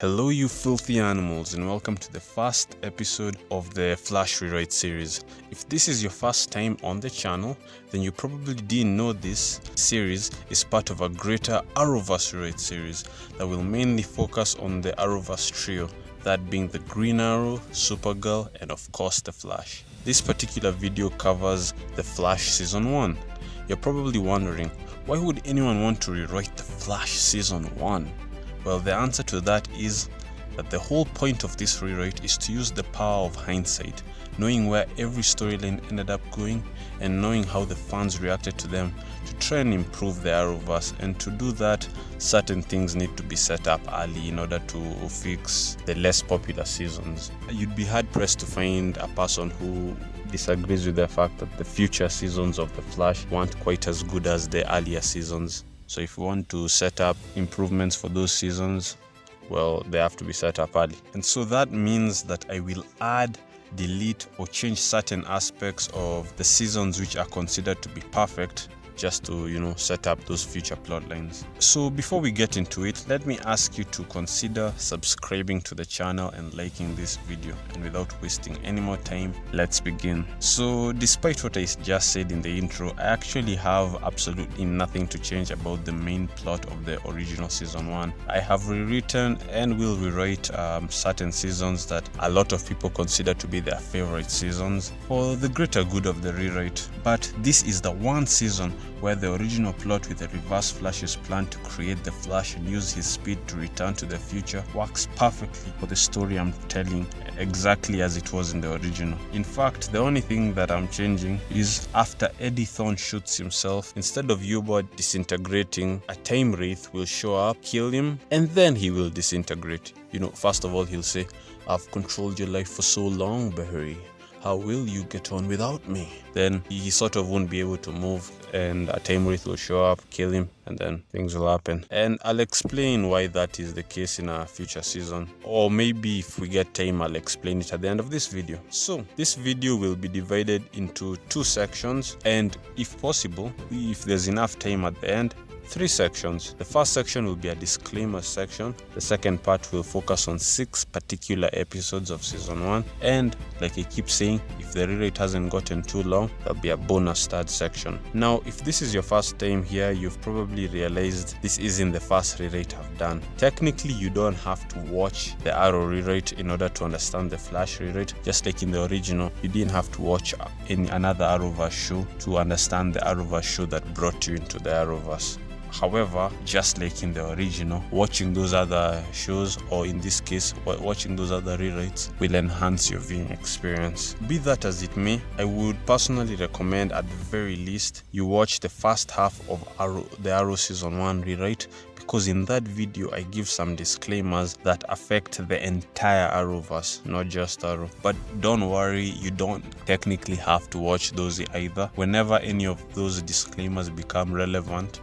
Hello you filthy animals, and welcome to the first episode of the Flash Rewrite series. If this is your first time on the channel, then you probably didn't know this series is part of a greater Arrowverse Rewrite series that will mainly focus on the Arrowverse trio, that being the Green Arrow, Supergirl, and of course the Flash. This particular video covers the Flash Season 1. You're probably wondering, why would anyone want to rewrite the Flash Season 1? Well, the answer to that is that the whole point of this rewrite is to use the power of hindsight, knowing where every storyline ended up going and knowing how the fans reacted to them to try and improve the Arrowverse. And to do that, certain things need to be set up early in order to fix the less popular seasons. You'd be hard pressed to find a person who disagrees with the fact that the future seasons of The Flash weren't quite as good as the earlier seasons. So if you want to set up improvements for those seasons, well, they have to be set up early. And so that means that I will add, delete, or change certain aspects of the seasons which are considered to be perfect, just to, set up those future plot lines. So before we get into it, let me ask you to consider subscribing to the channel and liking this video. And without wasting any more time, let's begin. So despite what I just said in the intro, I actually have absolutely nothing to change about the main plot of the original season 1. I have rewritten and will rewrite certain seasons that a lot of people consider to be their favorite seasons for the greater good of the rewrite. But this is the one season where the original plot with the Reverse Flash's plan to create the Flash and use his speed to return to the future works perfectly for the story I'm telling, exactly as it was in the original. In fact, the only thing that I'm changing is after Eddie Thawne shoots himself, instead of U-Boat disintegrating, a time wraith will show up, kill him, and then he will disintegrate. First of all, he'll say, "I've controlled your life for so long, Barry. How will you get on without me?" Then he sort of won't be able to move, and a time wraith will show up, kill him, and then things will happen. And I'll explain why that is the case in a future season. Or maybe if we get time, I'll explain it at the end of this video. So this video will be divided into 2 sections, and if possible, if there's enough time at the end, 3 sections. The first section will be a disclaimer section. The second part will focus on 6 particular episodes of season 1. And like I keep saying, if the rewrite hasn't gotten too long, there'll be a bonus third section. Now, if this is your first time here, you've probably realized this isn't the first rewrite I've done. Technically, you don't have to watch the Arrow rewrite in order to understand the Flash rewrite. Just like in the original, you didn't have to watch another Arrowverse show to understand the Arrowverse show that brought you into the Arrowverse. However, just like in the original, watching those other shows, or in this case, watching those other rewrites, will enhance your viewing experience. Be that as it may, I would personally recommend at the very least you watch the first half of the Arrow Season 1 rewrite, because in that video I give some disclaimers that affect the entire Arrowverse, not just Arrow. But don't worry, you don't technically have to watch those either. Whenever any of those disclaimers become relevant,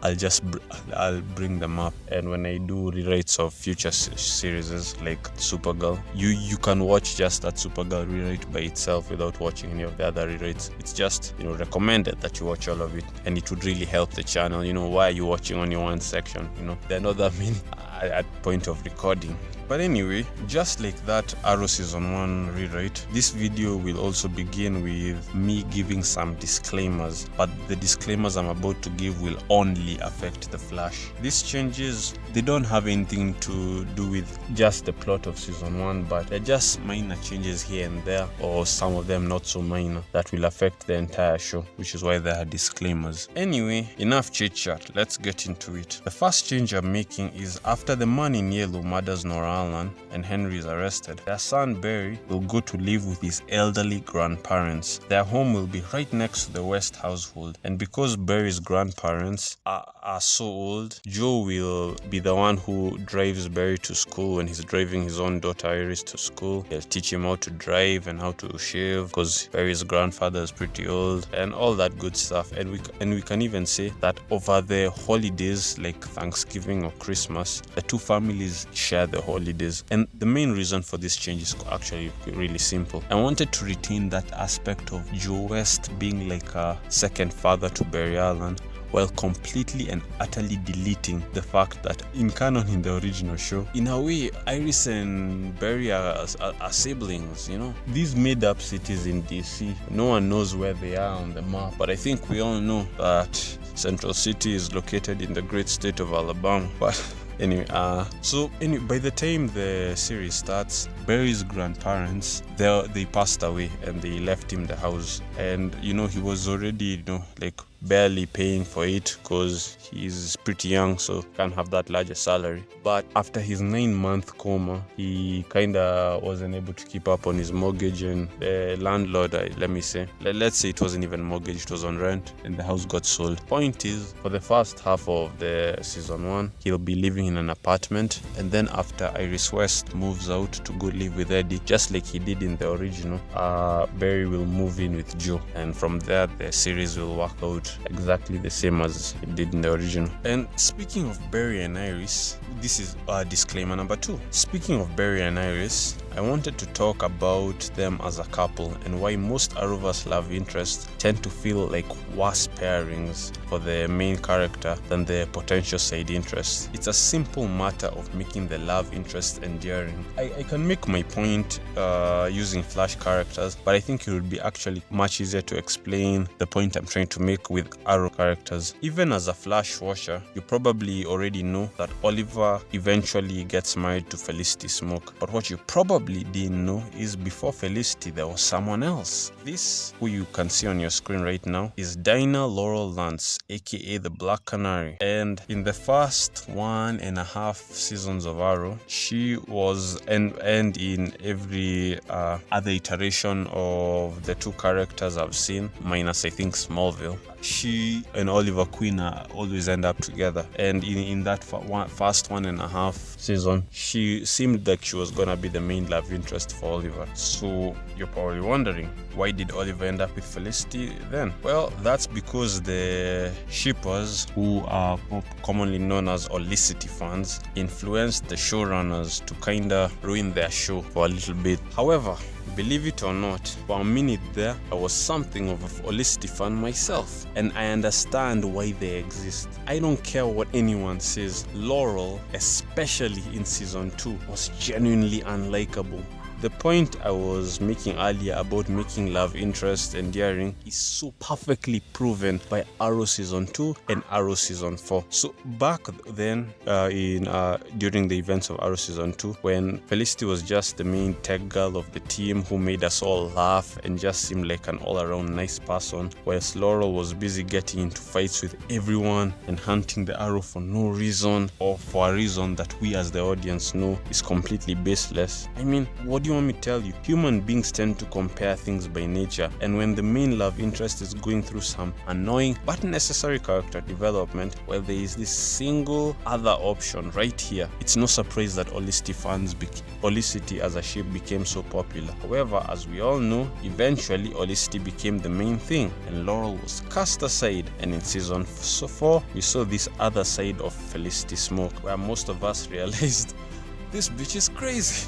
I'll bring them up. And when I do rewrites of future series like Supergirl, you can watch just that Supergirl rewrite by itself without watching any of the other rewrites. It's just recommended that you watch all of it, and it would really help the channel. Why are you watching only one section? There are not that many at point of recording. But anyway, just like that Arrow Season 1 rewrite, this video will also begin with me giving some disclaimers, but the disclaimers I'm about to give will only affect the Flash. These changes, they don't have anything to do with just the plot of Season 1, but they're just minor changes here and there, or some of them not so minor, that will affect the entire show, which is why there are disclaimers. Anyway, enough chit chat, let's get into it. The first change I'm making is after the Man in Yellow murders Nora Allen and Henry is arrested, their son Barry will go to live with his elderly grandparents. Their home will be right next to the West household, and because Barry's grandparents are so old, Joe will be the one who drives Barry to school when he's driving his own daughter Iris to school. He'll teach him how to drive and how to shave, because Barry's grandfather is pretty old, and all that good stuff. And we can even say that over the holidays like Thanksgiving or Christmas, the two families share the holidays. And the main reason for this change is actually really simple. I wanted to retain that aspect of Joe West being like a second father to Barry Allen, while completely and utterly deleting the fact that in canon in the original show, in a way, Iris and Barry are siblings, you know. These made-up cities in DC, no one knows where they are on the map, but I think we all know that Central City is located in the great state of Alabama. But anyway, by the time the series starts, Barry's grandparents, they passed away and they left him the house. And, you know, he was already, like barely paying for it because he's pretty young, so can't have that large a salary. But after his 9-month coma, he kind of wasn't able to keep up on his mortgage, and the landlord, let's say it wasn't even mortgage, it was on rent, and the house got sold. Point is, for the first half of the season 1, he'll be living in an apartment, and then after Iris West moves out to go live with Eddie, just like he did in the original, Barry will move in with Joe, and from there the series will work out exactly the same as it did in the original. And speaking of Barry and Iris, this is disclaimer number 2. Speaking of Barry and Iris, I wanted to talk about them as a couple and why most Arrowverse love interests tend to feel like worse pairings for the main character than the potential side interests. It's a simple matter of making the love interest endearing. I can make my point using Flash characters, but I think it would be actually much easier to explain the point I'm trying to make with Arrow characters. Even as a Flash watcher, you probably already know that Oliver eventually gets married to Felicity Smoke, but what you probably didn't know is before Felicity there was someone else. This, who you can see on your screen right now, is Dinah Laurel Lance, aka the Black Canary, and in the first 1.5 seasons of Arrow, she was and in every other iteration of the two characters I've seen, minus I think Smallville, she and Oliver Queen always end up together. And in that first 1.5 season, she seemed like she was gonna be the main love interest for Oliver. So you're probably wondering, why did Oliver end up with Felicity then? Well, that's because the shippers, who are commonly known as Olicity fans, influenced the showrunners to kinda ruin their show for a little bit. However, believe it or not, for a minute there, I was something of a Felicity fan myself, and I understand why they exist. I don't care what anyone says, Laurel, especially in season 2, was genuinely unlikable. The point I was making earlier about making love interest endearing is so perfectly proven by Arrow season 2 and Arrow season 4. So back then, during the events of Arrow season 2, when Felicity was just the main tech girl of the team who made us all laugh and just seemed like an all-around nice person, whilst Laurel was busy getting into fights with everyone and hunting the Arrow for no reason, or for a reason that we as the audience know is completely baseless. I mean, what do you want me to tell you? Human beings tend to compare things by nature, and when the main love interest is going through some annoying but necessary character development, well, there is this single other option right here. It's no surprise that Olicity as a ship became so popular. However, as we all know, eventually Olicity became the main thing and Laurel was cast aside, and in season 4 we saw this other side of Felicity Smoke, where most of us realized this bitch is crazy.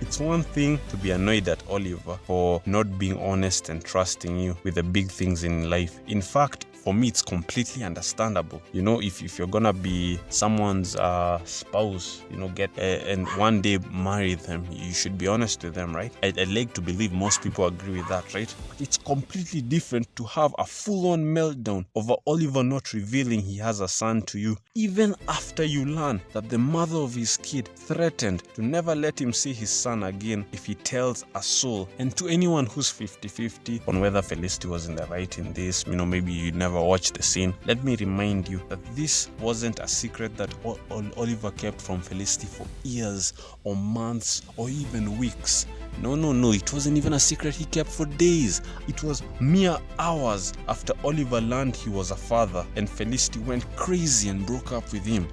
It's one thing to be annoyed at Oliver for not being honest and trusting you with the big things in life. In fact, for me, it's completely understandable. You know, if you're gonna be someone's spouse, get and one day marry them, you should be honest with them, right? I'd like to believe most people agree with that, right? But it's completely different to have a full-on meltdown over Oliver not revealing he has a son to you, even after you learn that the mother of his kid threatened to never let him see his son again if he tells a soul. And to anyone who's 50-50 on whether Felicity was in the right in this, maybe you never watched the scene, let me remind you that this wasn't a secret that Oliver kept from Felicity for years or months or even weeks. No, it wasn't even a secret he kept for days. It was mere hours after Oliver learned he was a father and Felicity went crazy and broke up with him.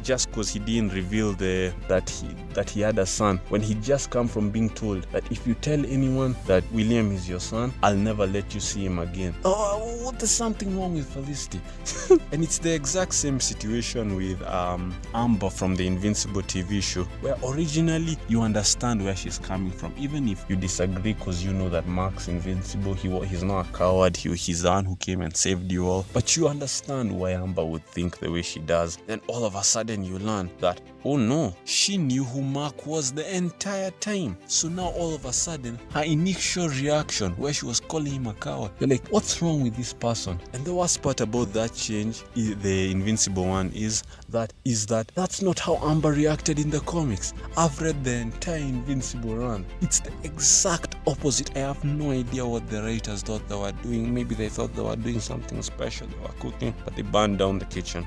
just because he didn't reveal that he had a son, when he just come from being told that if you tell anyone that William is your son, I'll never let you see him again. Oh, what, there's something wrong with Felicity. And it's the exact same situation with Amber from the Invincible TV show, where originally you understand where she's coming from, even if you disagree, because you know that Mark's invincible, he's not a coward, he's the one who came and saved you all, but you understand why Amber would think the way she does. Then all of a sudden you learn that, oh no, she knew who Mark was the entire time. So now all of a sudden, her initial reaction where she was calling him a coward, you're like, what's wrong with this person? And the worst part about that change, the Invincible one, is that that's not how Amber reacted in the comics. I've read the entire Invincible run. It's the exact opposite. I have no idea what the writers thought they were doing. Maybe they thought they were doing something special, they were cooking, but they burned down the kitchen.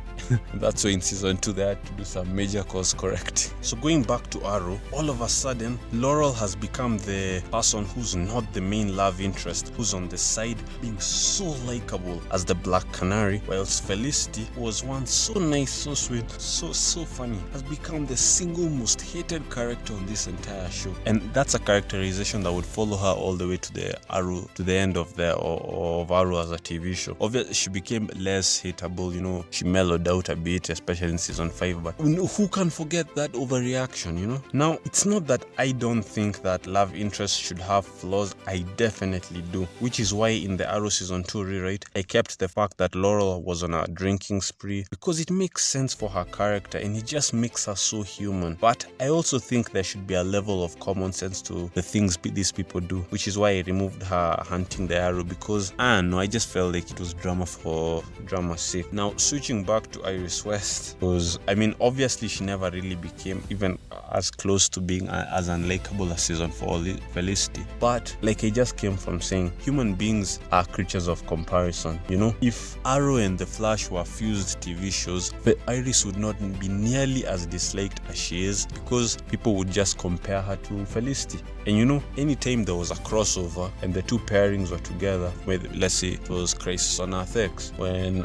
That's why in season 2 they had to do some major course correct. So going back to Arrow, all of a sudden Laurel has become the person who's not the main love interest, who's on the side, being so likable as the Black Canary, whilst Felicity, who was once so nice, so sweet, so funny, has become the single most hated character on this entire show. And that's a characterization that would follow her all the way to the end of Arrow as a TV show. Obviously she became less hateable, she mellowed out a bit, especially in season 5, but who can forget that overreaction, Now, it's not that I don't think that love interests should have flaws. I definitely do, which is why in the Arrow season 2 rewrite, I kept the fact that Laurel was on a drinking spree, because it makes sense for her character and it just makes her so human. But I also think there should be a level of common sense to the things these people do, which is why I removed her hunting the Arrow, because I just felt like it was drama for drama's sake. Now, switching back to Iris West, because obviously she never really became even as close to being as unlikable as season 4 Felicity, but like I just came from saying, human beings are creatures of comparison. If Arrow and The Flash were fused TV shows, Iris would not be nearly as disliked as she is, because people would just compare her to Felicity. And anytime there was a crossover and the two pairings were together, let's say it was Crisis on Earth X, when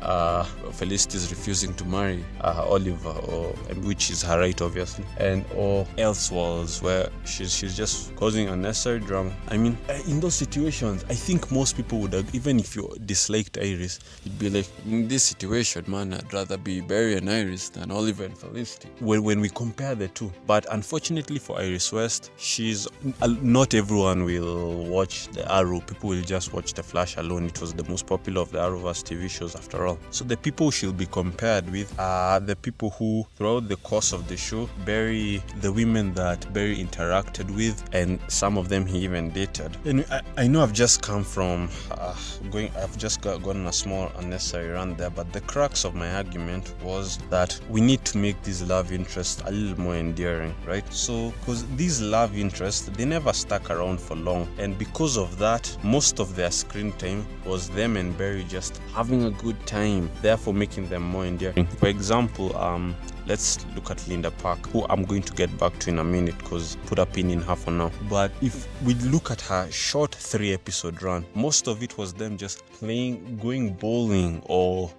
Felicity is refusing to marry Oliver, which is her right obviously, or Elseworlds, where she's just causing unnecessary drama. In those situations, I think most people would, even if you disliked Iris, you'd be like, in this situation, man, I'd rather be Barry and Iris than Oliver and Felicity, when we compare the two. But unfortunately for Iris West, not everyone will watch the Arrow. People will just watch the Flash alone. It was the most popular of the Arrowverse TV shows after all. So the people she'll be compared with are the people who, throughout the course of the show, the women that Barry interacted with, and some of them he even dated. And I know I've just come from I've just gotten a small unnecessary rant there, but the crux of my argument was that we need to make these love interests a little more endearing, right? So, because these love interests, they never stuck around for long, and because of that, most of their screen time was them and Barry just having a good time, therefore making them more endearing. For example, let's look at Linda Park, who I'm going to get back to in a minute, because put a pin in her for now. But if we look at her short 3-episode run, most of it was them just playing, going bowling, or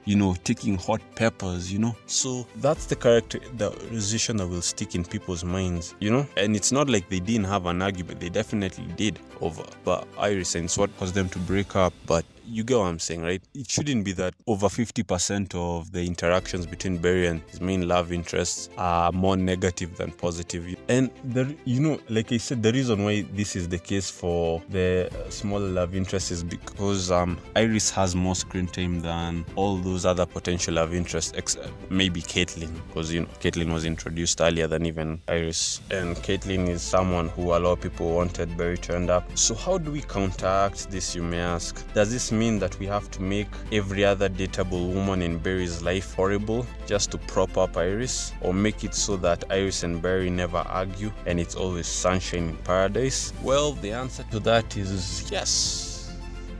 taking hot peppers, So that's the characterization that will stick in people's minds, And it's not like they didn't have an argument; they definitely did over Iris, and it's what caused them to break up. But you get what I'm saying, right? It shouldn't be that over 50% of the interactions between Barry and his main love interests are more negative than positive. And like I said, the reason why this is the case for the smaller love interests is because Iris has more screen time than all those other potential love interests, except maybe Caitlin, because Caitlin was introduced earlier than even Iris, and Caitlin is someone who a lot of people wanted Barry to end up. So how do we counteract this, you may ask? Does this mean that we have to make every other dateable woman in Barry's life horrible just to prop up Iris, or make it so that Iris and Barry never argue and it's always sunshine in paradise? Well, the answer to that is yes.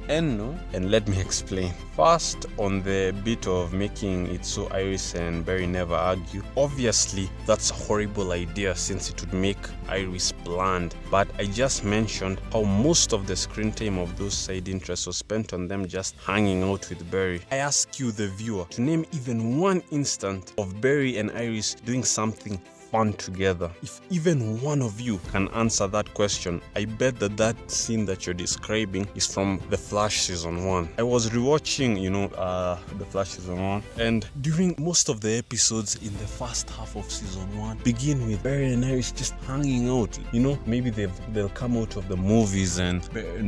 And let me explain. First, on the bit of making it so Iris and Barry never argue, obviously that's a horrible idea since it would make Iris bland. But I just mentioned how most of the screen time of those side interests was spent on them just hanging out with Barry. I ask you, the viewer, to name even one instant of Barry and Iris doing something fun together. If even one of you can answer that question, I bet that scene that you're describing is from The Flash season 1. I was rewatching, The Flash season 1, and during most of the episodes in the first half of season 1 begin with Barry and Iris just hanging out. Maybe they'll come out of the movies and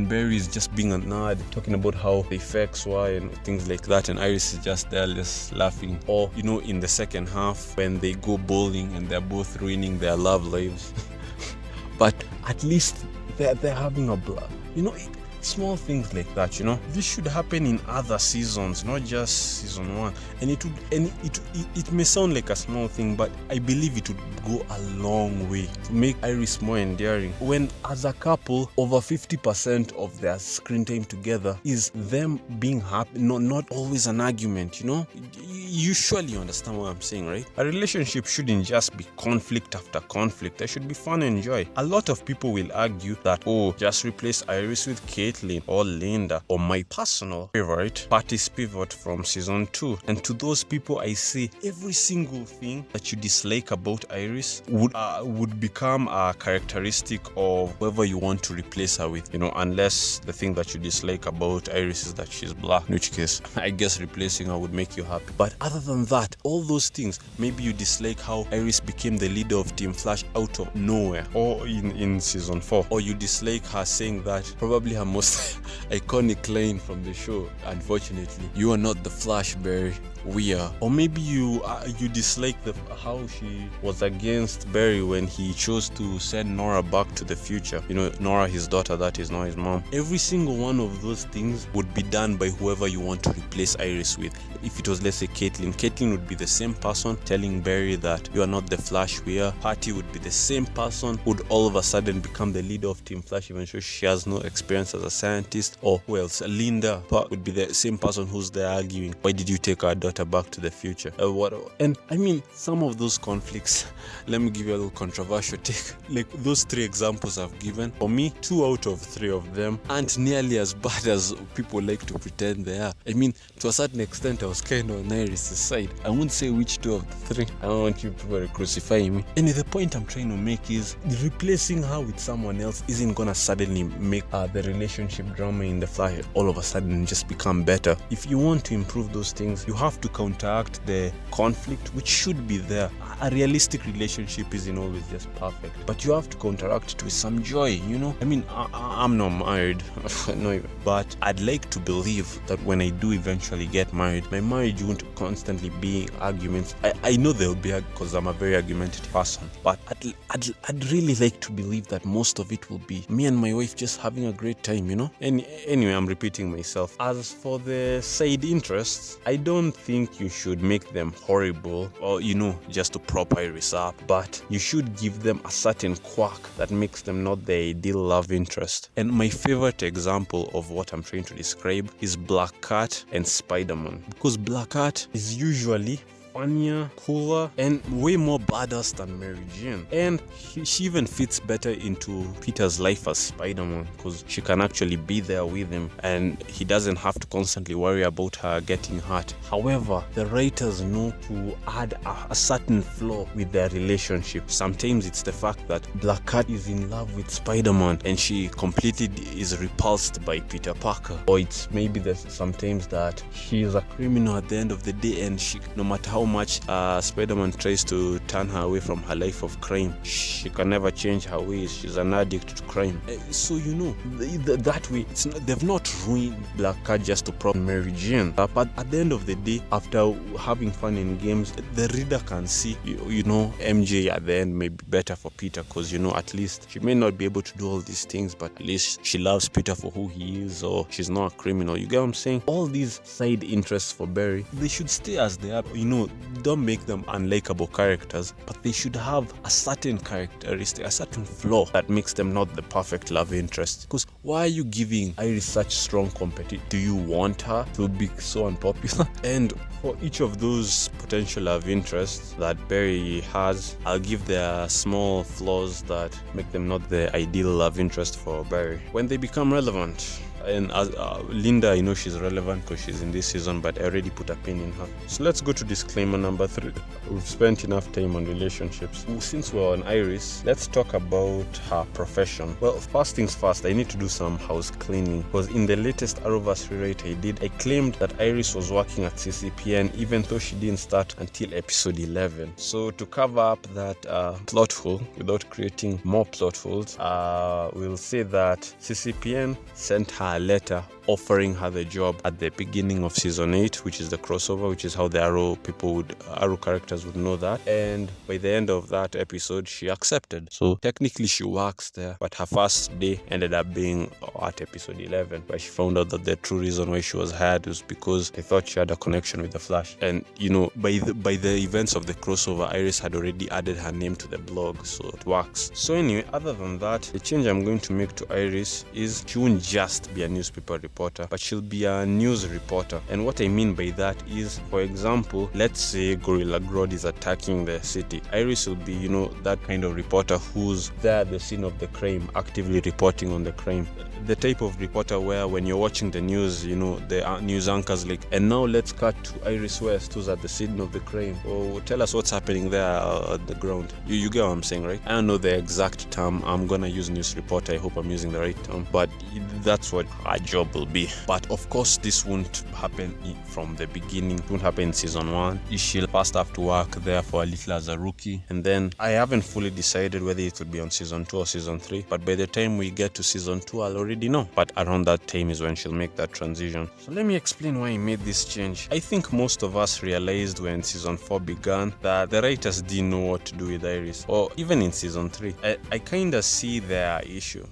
Barry is just being a nerd, talking about how the effects were and things like that, and Iris is just there just laughing. Or, in the second half when they go bowling and they're both ruining their love lives. But at least they're having a blast. Small things like that, This should happen in other seasons, not just season 1. And it may sound like a small thing, but I believe it would go a long way to make Iris more endearing. When, as a couple, over 50% of their screen time together is them being happy, not always an argument, You surely understand what I'm saying, right? A relationship shouldn't just be conflict after conflict. There should be fun and joy. A lot of people will argue that, just replace Iris with Caitlin or Linda, or my personal favorite, Patty Spivot from season 2. And to those people, I say every single thing that you dislike about Iris would become a characteristic of whoever you want to replace her with, unless the thing that you dislike about Iris is that she's black, in which case I guess replacing her would make you happy. But other than that, all those things, maybe you dislike how Iris became the leader of Team Flash out of nowhere, or in season 4, or you dislike her saying that probably her most iconic line from the show, unfortunately, "You are not the Flash, Barry, we are." Or maybe you dislike how she was against Barry when he chose to send Nora back to the future. Nora, his daughter, that is not his mom. Every single one of those things would be done by whoever you want to replace Iris with. If it was, let's say, Caitlin would be the same person telling Barry that you are not the Flash, we are. Patty would be the same person, would all of a sudden become the leader of Team Flash, even though she has no experience as a scientist. Or who else? Linda would be the same person who's there arguing, why did you take our daughter back to the future? And I mean, some of those conflicts, let me give you a little controversial take. Like those 3 examples I've given, for me, 2 out of 3 of them aren't nearly as bad as people like to pretend they are. I mean, to a certain extent, I was kind of on Iris' side. I won't say which 2 of the 3. I don't want you people to crucify me. And the point I'm trying to make is replacing her with someone else isn't gonna suddenly make the relationship drama in the Flash all of a sudden just become better. If you want to improve those things, you have to counteract the conflict, which should be there. A realistic relationship isn't always just perfect, but you have to counteract it with some joy, I mean, I'm not married, no, but I'd like to believe that when I do eventually get married, my marriage won't constantly be arguments. I know there'll be, because I'm a very argumentative person, but I'd really like to believe that most of it will be me and my wife just having a great time, And anyway, I'm repeating myself. As for the side interests, I don't think you should make them horrible or, just to prop Iris up, but you should give them a certain quirk that makes them not the ideal love interest. And my favorite example of what I'm trying to describe is Black Cat and Spider-Man, because Black Cat is usually funnier, cooler, and way more badass than Mary Jane. And she even fits better into Peter's life as Spider-Man, because she can actually be there with him and he doesn't have to constantly worry about her getting hurt. However, the writers know to add a certain flaw with their relationship. Sometimes it's the fact that Black Cat is in love with Spider-Man and she completely is repulsed by Peter Parker. Or it's maybe that sometimes that she is a criminal at the end of the day, and she, no matter how much Spider-Man tries to turn her away from her life of crime, she can never change her ways. She's an addict to crime. So that way, they've not ruined Black Cat just to prop Mary Jane. But at the end of the day, after having fun in games, the reader can see, MJ at the end may be better for Peter, because at least she may not be able to do all these things, but at least she loves Peter for who he is, or she's not a criminal. You get what I'm saying? All these side interests for Barry, they should stay as they are. don't make them unlikable characters, but they should have a certain characteristic, a certain flaw that makes them not the perfect love interest. Because why are you giving Iris such strong competition? Do you want her to be so unpopular? And for each of those potential love interests that Barry has, I'll give their small flaws that make them not the ideal love interest for Barry. When they become relevant, and as Linda, I know she's relevant because she's in this season, but I already put a pin in her. So let's go to disclaimer number 3. We've spent enough time on relationships. Since we're on Iris, let's talk about her profession. Well, first things first, I need to do some house cleaning, because in the latest Arrowverse rewrite I did, I claimed that Iris was working at CCPN even though she didn't start until episode 11. So to cover up that plot hole without creating more plot holes, we'll say that CCPN sent her a letter offering her the job at the beginning of season 8, which is the crossover, which is how the Arrow characters would know that. And by the end of that episode, she accepted. So technically she works there, but her first day ended up being at episode 11, where she found out that the true reason why she was hired was because they thought she had a connection with the Flash. And by the events of the crossover, Iris had already added her name to the blog, so it works. So anyway, other than that, the change I'm going to make to Iris is she won't just be a newspaper reporter, but she'll be a news reporter. And what I mean by that is, for example, let's say Gorilla Grodd is attacking the city. Iris will be, that kind of reporter who's there at the scene of the crime, actively reporting on the crime. The type of reporter where when you're watching the news, the news anchors like, and now let's cut to Iris West, who's at the scene of the crime. Or tell us what's happening there at the ground. You get what I'm saying, right? I don't know the exact term. I'm gonna use news reporter. I hope I'm using the right term. But that's what our job will be. But of course, this won't happen from the beginning. It won't happen in season 1. She'll first have to work there for a little as a rookie. And then I haven't fully decided whether it will be on season 2 or season 3. But by the time we get to season 2, I'll already know. But around that time is when she'll make that transition. So let me explain why I made this change. I think most of us realized when season 4 began that the writers didn't know what to do with Iris. Or even in season 3. I kind of see their issue,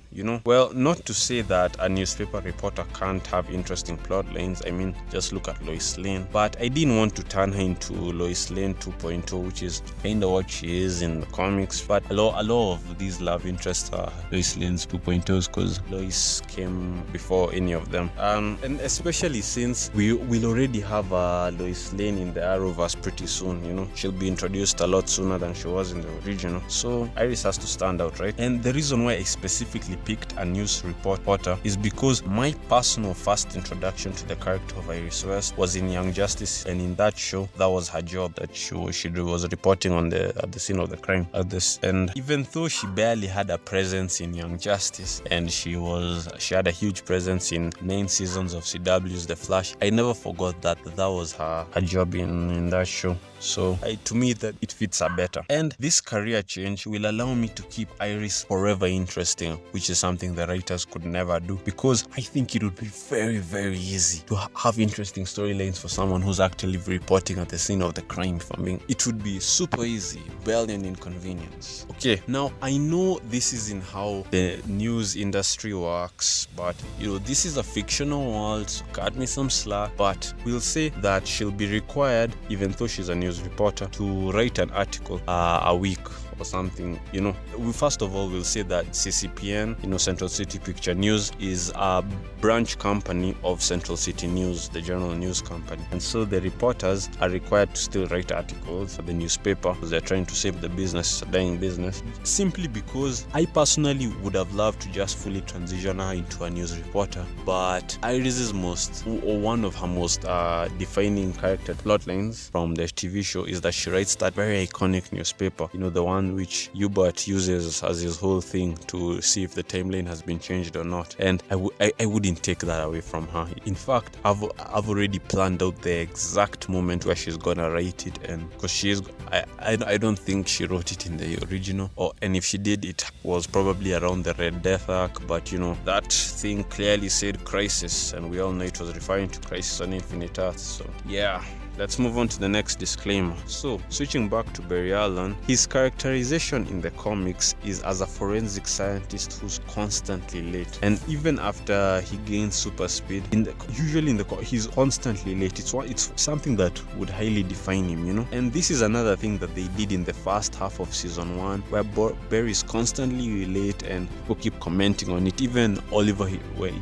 Well, not to say that a newspaper reporter can't have interesting plot lines. I mean, just look at Lois Lane. But I didn't want to turn her into Lois Lane 2.0, which is kind of what she is in the comics. But a lot of these love interests are Lois Lane's 2.0s because Lois came before any of them. And especially since we will already have Lois Lane in the Arrowverse pretty soon, She'll be introduced a lot sooner than she was in the original. So Iris has to stand out, right? And the reason why I specifically picked a news reporter is because my personal first introduction to the character of Iris West was in Young Justice, and in that show, that was her job. That she was reporting at the scene of the crime. And even though she barely had a presence in Young Justice, and she had a huge presence in 9 seasons of CW's The Flash, I never forgot that was her job in that show. So to me, that it fits her better. And this career change will allow me to keep Iris forever interesting, which is something the writers could never do, because I think it would be very, very easy to have interesting storylines for someone who's actually reporting at the scene of the crime. It would be super easy, barely an inconvenience. Okay, now I know this isn't how the news industry works, but this is a fictional world, so cut me some slack. But we'll say that she'll be required, even though she's a news reporter, to write an article a week or something. First of all, we'll say that CCPN, Central City Picture News, is a branch company of Central City News, the journal news company. And so the reporters are required to still write articles for the newspaper because they're trying to save the business. It's a dying business. Simply because I personally would have loved to just fully transition her into a news reporter, but Iris's one of her most defining character plot lines from the TV show is that she writes that very iconic newspaper, the one which Hubert uses as his whole thing to see if the timeline has been changed or not. And I wouldn't take that away from her. In fact, I've already planned out the exact moment where she's gonna write it, and because I don't think she wrote it in the original, and if she did, it was probably around the Red Death arc. But that thing clearly said Crisis, and we all know it was referring to Crisis on Infinite Earths. So yeah. let's move on to the next disclaimer. So, switching back to Barry Allen, his characterization in the comics is as a forensic scientist who's constantly late. And even after he gains super speed, he's constantly late. It's something that would highly define him, you know. And this is another thing that they did in the first half of season 1, where Barry is constantly late and people keep commenting on it. Even Oliver,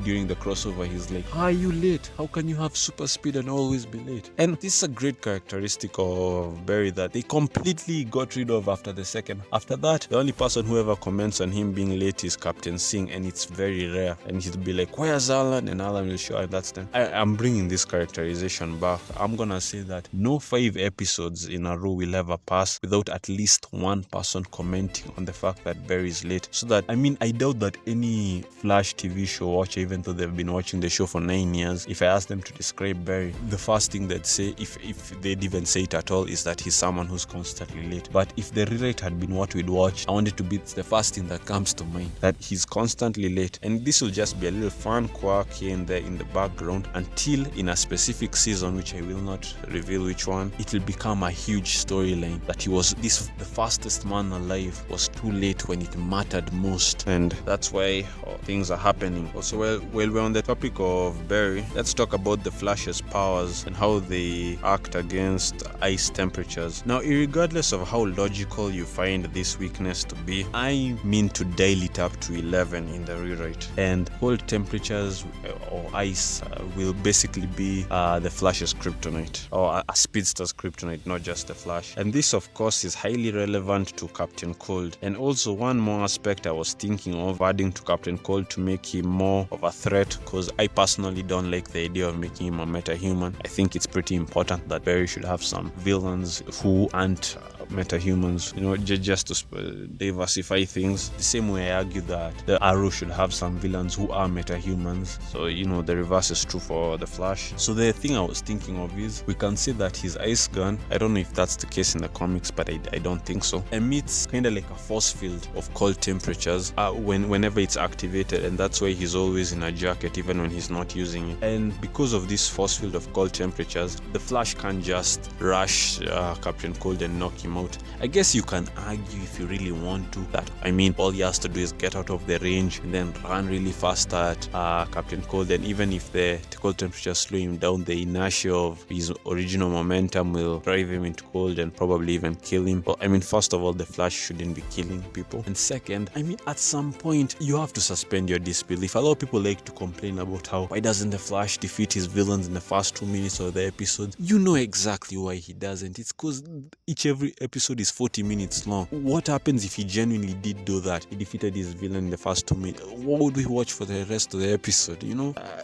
during the crossover, he's like, "How are you late? How can you have super speed and always be late?" And this is a great characteristic of Barry that they completely got rid of after the second. After that, the only person who ever comments on him being late is Captain Singh, and it's very rare. And he'll be like, "Where's Alan?" And Alan will show, and that's them. I'm bringing this characterization back. I'm gonna say that no 5 episodes in a row will ever pass without at least one person commenting on the fact that Barry is late. So that, I doubt that any Flash TV show watcher, even though they've been watching the show for 9 years, if I ask them to describe Barry, the first thing they'd say, if they'd even say it at all, is that he's someone who's constantly late. But if the rewrite had been what we'd watch, I want it to be the first thing that comes to mind, that he's constantly late. And this will just be a little fun quirk here and there in the background until in a specific season, which I will not reveal which one, it will become a huge storyline that he was the fastest man alive, was too late when it mattered most. And that's why things are happening. Also, while we're on the topic of Barry, let's talk about the Flash's powers and how they act against ice temperatures. Now, regardless of how logical you find this weakness to be, I mean to dial it up to 11 in the rewrite. And cold temperatures or ice will basically be the Flash's kryptonite, or a speedster's kryptonite, not just the Flash. And this, of course, is highly relevant to Captain Cold. And also, one more aspect I was thinking of adding to Captain Cold to make him more of a threat, because I personally don't like the idea of making him a metahuman. I think it's pretty important that Barry should have some villains who aren't metahumans, just to diversify things. The same way I argue that the Arrow should have some villains who are metahumans. So, the reverse is true for the Flash. So the thing I was thinking of is, we can say that his ice gun, I don't know if that's the case in the comics, but I don't think so, emits kind of like a force field of cold temperatures whenever it's activated, and that's why he's always in a jacket even when he's not using it. And because of this force field of cold temperatures, the Flash can't just rush Captain Cold and knock him out. I guess you can argue, if you really want to, that all he has to do is get out of the range and then run really fast at Captain Cold, and even if the cold temperatures slow him down, the inertia of his original momentum will drive him into cold and probably even kill him. Well, first of all, the Flash shouldn't be killing people, and second, at some point you have to suspend your disbelief. A lot of people like to complain about why doesn't the Flash defeat his villains in the first 2 minutes of the episode. You know exactly why he doesn't. It's because every episode is 40 minutes long. What happens if he genuinely did do that? He defeated his villain in the first 2 minutes. What would we watch for the rest of the episode?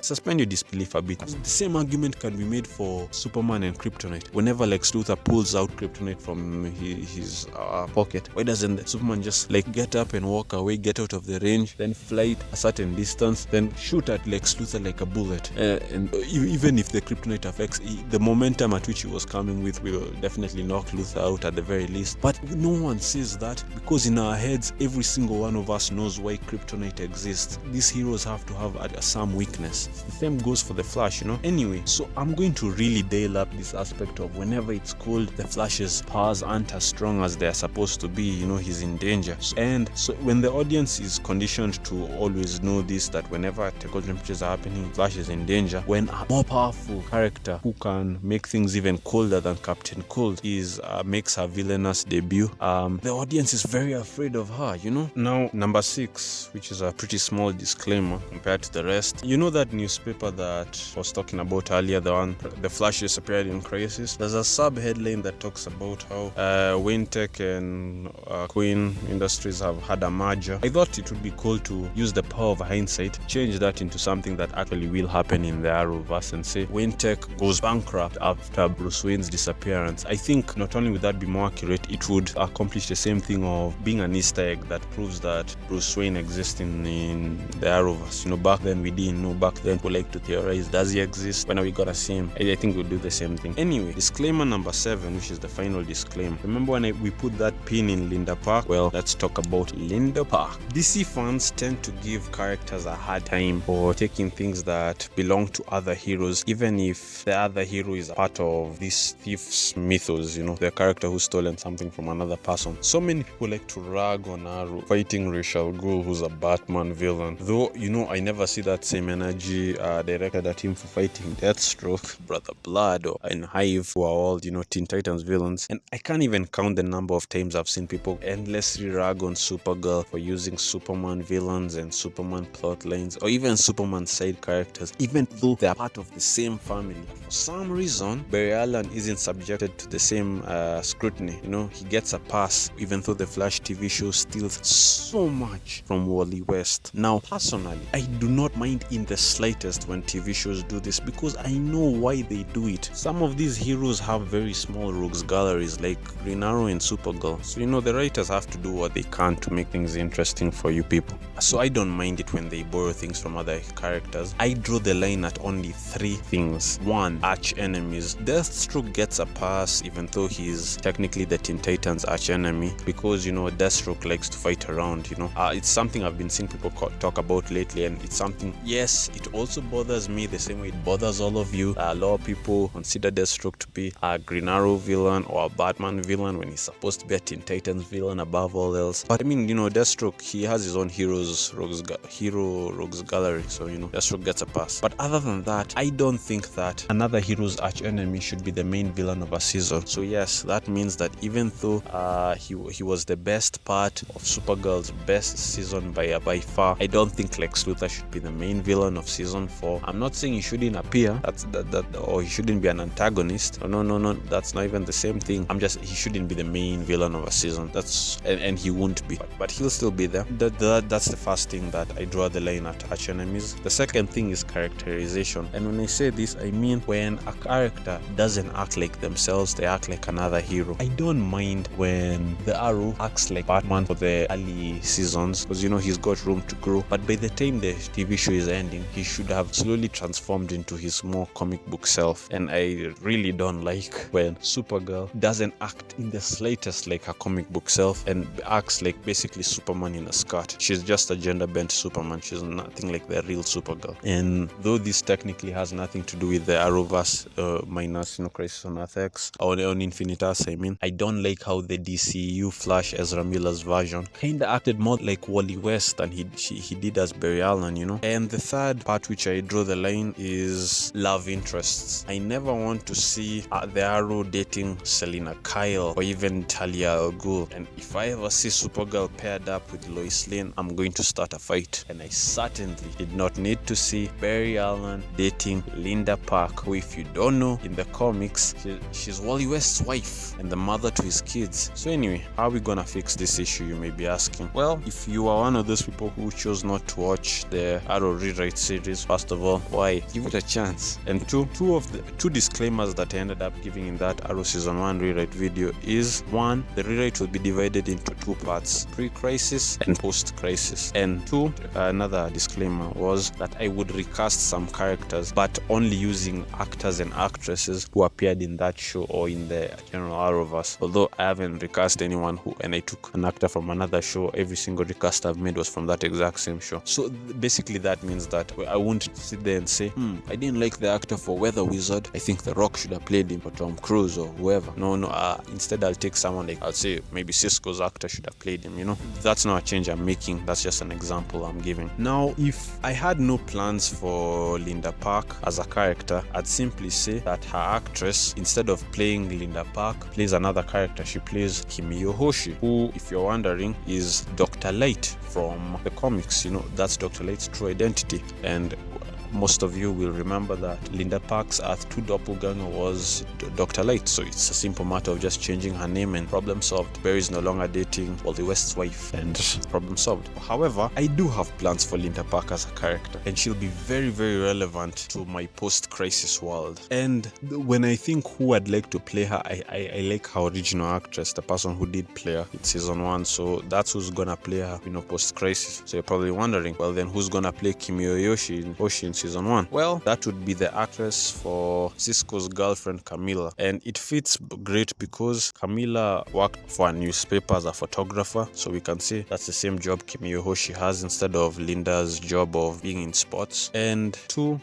Suspend your disbelief a bit. The same argument can be made for Superman and Kryptonite. Whenever Lex Luthor pulls out Kryptonite from his pocket, why doesn't Superman just get up and walk away, get out of the range, then fly a certain distance, then shoot at Lex Luthor like a bullet? And even if the Kryptonite affects, the momentum at which he was coming with will definitely knock Luthor out at the very least. But no one says that, because in our heads, every single one of us knows why Kryptonite exists. These heroes have to have some weakness. The same goes for the Flash, Anyway, so I'm going to really dial up this aspect of whenever it's cold, the Flash's powers aren't as strong as they're supposed to be. He's in danger. So when the audience is conditioned to always know this, that whenever the cold temperatures are happening, Flash is in danger, when a more powerful character who can make things even colder than Captain Cold makes her villainous debut, the audience is very afraid of her, Now, number 6, which is a pretty small disclaimer compared to the rest. That newspaper that I was talking about earlier, the one the Flash disappeared in Crisis? There's a sub-headline that talks about how Wayne Tech and Queen Industries have had a merger. I thought it would be cool to use the power of hindsight, change that into something that actually will happen in the Arrowverse, and say Wayne Tech goes bankrupt after Bruce Wayne's disappearance. I think not only would that be more accurate, it would accomplish the same thing of being an Easter egg that proves that Bruce Wayne exists in the Arrowverse. Back then we didn't know. Back then we like to theorize, does he exist? When are we gonna see him? I think we'll do the same thing. Anyway, disclaimer number 7, which is the final disclaimer. Remember when we put that pin in Linda Park? Well, let's talk about Linda Park. DC fans tend to give characters a hard time for taking things that belong to other heroes, even if the other hero is a part of this thief's mythos, the character who's stolen something from another person. So many people like to rag on Arrow fighting Ra's al Ghul, who's a Batman villain. Though, I never see that same energy directed at him for fighting Deathstroke, Brother Blood, and Hive, who are all, Teen Titans villains. And I can't even count the number of times I've seen people endlessly rag on Supergirl for using Superman villains and Superman plot lines, or even Superman side characters, even though they are part of the same family. For some reason, Barry Allen isn't subjected to the same scrutiny. He gets a pass, even though the Flash TV show steals so much from Wally West. Now, personally, I do not mind in the slightest when TV shows do this, because I know why they do it. Some of these heroes have very small rogues galleries, like Green Arrow and Supergirl. So, the writers have to do what they can to make things interesting for you people. So I don't mind it when they borrow things from other characters. I draw the line at only 3 things. 1, arch enemies. Deathstroke gets a pass, even though he's technically the Teen Titans arch enemy, because Deathstroke likes to fight around. It's something I've been seeing people talk about lately, and it's something, yes, it also bothers me the same way it bothers all of you. A lot of people consider Deathstroke to be a Green Arrow villain or a Batman villain when he's supposed to be a Teen Titans villain above all else. But Deathstroke, he has his own rogues gallery, so Deathstroke gets a pass. But other than that, I don't think that another hero's arch enemy should be the main villain of a season. So yes, that means that even though he was the best part of Supergirl's best season by far, I don't think Lex Luthor should be the main villain of season 4. I'm not saying he shouldn't appear, or he shouldn't be an antagonist. No, that's not even the same thing. He shouldn't be the main villain of a season. And he won't be, but he'll still be there. That's the first thing that I draw the line at arch enemies. The second thing is characterization, and when I say this, I mean when a character doesn't act like themselves, they act like another hero. I don't mind when the Arrow acts like Batman for the early seasons, because he's got room to grow, but by the time the TV show is ending, he should have slowly transformed into his more comic book self. And I really don't like when Supergirl doesn't act in the slightest like her comic book self and acts like basically Superman in a skirt. She's just a gender bent Superman. She's nothing like the real Supergirl. And though this technically has nothing to do with the Arrowverse minus Crisis on Earth X or on Infinitas, I don't like how the DCU Flash Ezra Miller's version kinda acted more like Wally West than he did as Barry Allen. And the third part which I draw the line is love interests. I never want to see the Arrow dating Selina Kyle or even Talia al Ghul. And if I ever see Supergirl paired up with Lois Lane, I'm going to start a fight. And I certainly did not need to see Barry Allen dating Linda Park, who, if you don't know, in the comics, she's Wally West's wife and the mother to his kids. So anyway, how are we gonna fix this issue, you may be asking? Well, if you are one of those people who chose not to watch the Arrow rewrite series, first of all, why? Give it a chance. And two disclaimers that I ended up giving in that Arrow season 1 rewrite video is, 1, the rewrite will be divided into 2 parts, pre-crisis and post-crisis. And 2, another disclaimer was that I would recast some characters, but only using actors and actresses who appeared in that show or in the general Arrowverse. Although I haven't recast anyone and I took an actor from another show, every single recast I've made was from that exact same show. So basically that means that I won't sit there and say, I didn't like the actor for Weather Wizard, I think The Rock should have played him, or Tom Cruise or whoever. No, instead I'll take someone like, I'll say maybe Cisco's actor should have played him. That's not a change I'm making, that's just an example I'm giving. Now, if I had no plans for Linda Park as a character, I'd simply say that her actress, instead of playing Linda Park, plays another character. She plays Kimiyo Hoshi, who, if you're wondering, is Dr. Light from the comics. That's Dr. Light's true identity. And most of you will remember that Linda Park's Earth 2 doppelganger was Dr. Light, so it's a simple matter of just changing her name and problem solved. Barry is no longer dating Wally West's wife and problem solved. However, I do have plans for Linda Park as a character, and she'll be very, very relevant to my post-crisis world. And when I think who I'd like to play her, I like her original actress, the person who did play her in season 1, so that's who's gonna play her, post-crisis. So you're probably wondering, well then who's gonna play Hoshi in season 1? Well, that would be the actress for Cisco's girlfriend Camila, and it fits great because Camila worked for a newspaper as a photographer, so we can say that's the same job Hoshi has instead of Linda's job of being in sports. And 2,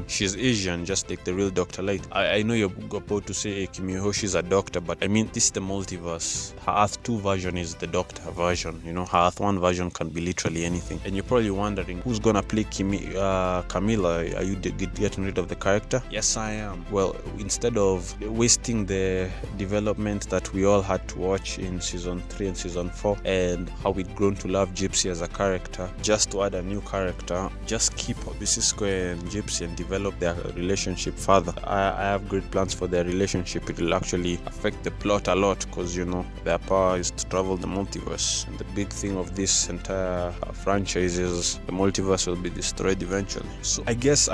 she's Asian, just like the real Dr. Light. I know you're about to say hey, Hoshi is a doctor, but I mean this is the multiverse. Her Earth 2 version is the doctor version, her Earth 1 version can be literally anything. And you're probably wondering who's gonna play Camila. Are you getting rid of the character? Yes, I am. Well, instead of wasting the development that we all had to watch in season 3 and season 4 and how we'd grown to love Gypsy as a character, just to add a new character, just keep Cisco and Gypsy and develop their relationship further. I have great plans for their relationship. It will actually affect the plot a lot because their power is to travel the multiverse, and the big thing of this entire franchise is the multiverse will be destroyed eventually. So I guess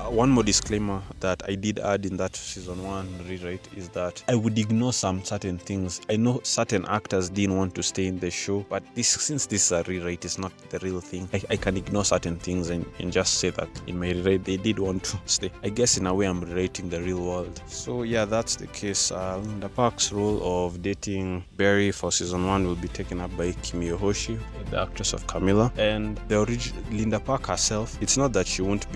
one more disclaimer that I did add in that season 1 rewrite is that I would ignore some certain things. I know certain actors didn't want to stay in the show, but since this is a rewrite, is not the real thing. I can ignore certain things and just say that in my rewrite they did want to stay. I guess in a way I'm rewriting the real world. So yeah, that's the case. Linda Park's role of dating Barry for season 1 will be taken up by Hoshi, the actress of Camila, and the original Linda Park herself. It's not that she won't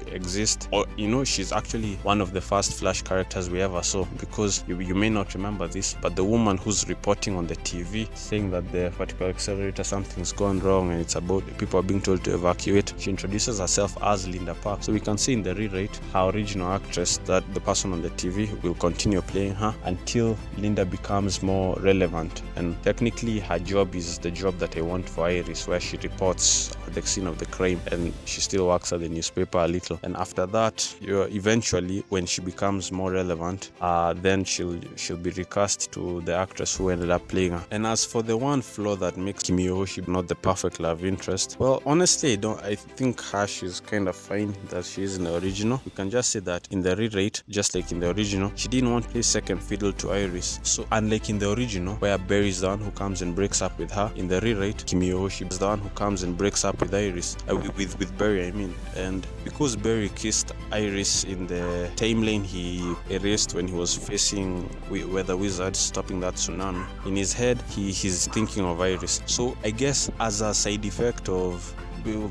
exist, or she's actually one of the first Flash characters we ever saw, because you may not remember this, but the woman who's reporting on the TV saying that the particular accelerator something's gone wrong and it's about people are being told to evacuate, she introduces herself as Linda Park. So we can see in the rewrite her original actress, that the person on the TV will continue playing her until Linda becomes more relevant, and technically her job is the job that I want for Iris, where she reports at the scene of the crime and she still works at the newspaper a little. And after that, eventually when she becomes more relevant, then she'll be recast to the actress who ended up playing her. And as for the one flaw that makes Hoshi not the perfect love interest, well, honestly I think Hash is kind of fine that she is in the original. We can just say that in the rewrite, just like in the original, she didn't want to play second fiddle to Iris. So unlike in the original, where Barry is the one who comes and breaks up with her, in the rewrite Hoshi is the one who comes and breaks up with Iris, with Barry I mean. And because Barry kissed Iris in the timeline he erased when he was facing Weather Wizard stopping that tsunami, in his head he's thinking of Iris. So I guess as a side effect of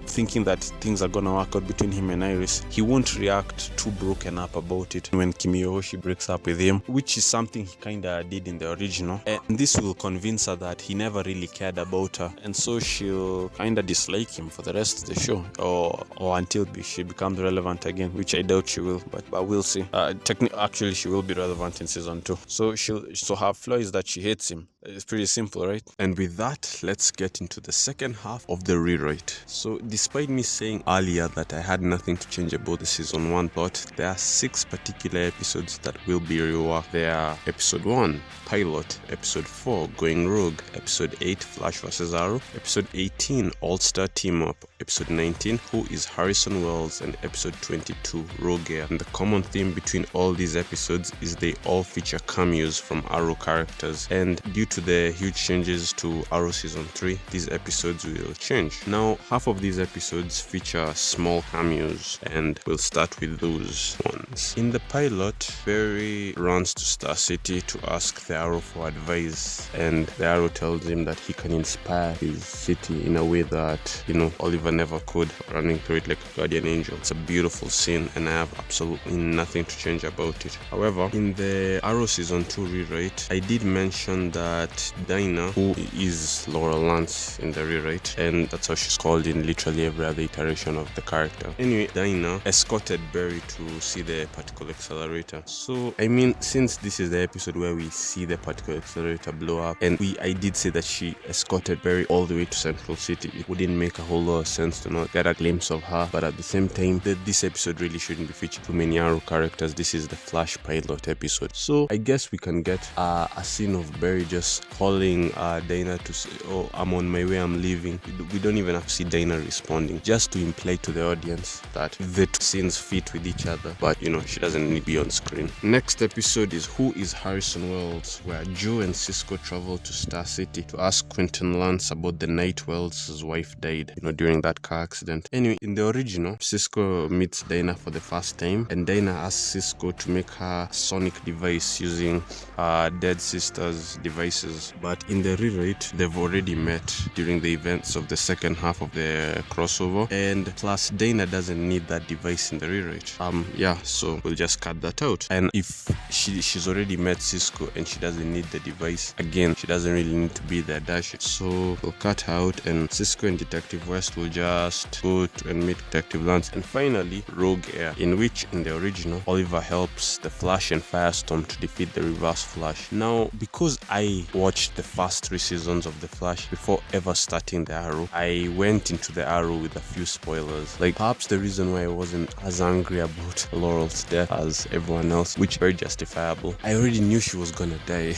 thinking that things are gonna work out between him and Iris, he won't react too broken up about it when Hoshi breaks up with him, which is something he kinda did in the original, and this will convince her that he never really cared about her, and so she'll kinda dislike him for the rest of the show, or until she becomes relevant again, which I doubt she will, but we'll see. Actually she will be relevant in season 2. So her flaw is that she hates him. It's pretty simple, right? And with that, let's get into the second half of the rewrite. So despite me saying earlier that I had nothing to change about the season 1 plot, there are 6 particular episodes that will be reworked. They are episode 1, Pilot, episode 4, Going Rogue, episode 8, Flash vs. Arrow, episode 18, All-Star Team Up, episode 19, Who is Harrison Wells, and episode 22, Rogue Air. And the common theme between all these episodes is they all feature cameos from Arrow characters, and due to the huge changes to Arrow season 3, these episodes will change. Now, half of these episodes feature small cameos, and we'll start with those ones. In the pilot, Barry runs to Star City to ask the Arrow for advice, and the Arrow tells him that he can inspire his city in a way that, Oliver never could, running through it like a guardian angel. It's a beautiful scene, and I have absolutely nothing to change about it. However, in the Arrow season 2 rewrite, I did mention that that Dinah, who is Laurel Lance in the rewrite, and that's how she's called in literally every other iteration of the character. Anyway, Dinah escorted Barry to see the particle accelerator. So, I mean, since this is the episode where we see the particle accelerator blow up, and I did say that she escorted Barry all the way to Central City, it wouldn't make a whole lot of sense to not get a glimpse of her. But at the same time, this episode really shouldn't be featuring too many Arrow characters. This is the Flash pilot episode. So, I guess we can get a scene of Barry just calling Dinah to say, oh, I'm on my way, I'm leaving. We don't even have to see Dinah responding, just to imply to the audience that the two scenes fit with each other, but you know, she doesn't need to be on screen. Next episode is Who is Harrison Wells, where Joe and Cisco travel to Star City to ask Quentin Lance about the night Wells' wife died, you know, during that car accident. Anyway, in the original, Cisco meets Dinah for the first time, and Dinah asks Cisco to make her a sonic device using her dead sister's devices. But in the rewrite, they've already met during the events of the second half of the crossover, and plus Dinah doesn't need that device in the rewrite. Yeah, so we'll just cut that out. And if she's already met Cisco and she doesn't need the device, again, she doesn't really need to be there, does she? So we'll cut her out, and Cisco and Detective West will just go and meet Detective Lance. And finally, Rogue Air, in which in the original, Oliver helps the Flash and Firestorm to defeat the Reverse Flash. Now, because I watched the first 3 seasons of the Flash before ever starting the Arrow, I went into the Arrow with a few spoilers. Like, perhaps the reason why I wasn't as angry about Laurel's death as everyone else, which is very justifiable. I already knew she was gonna die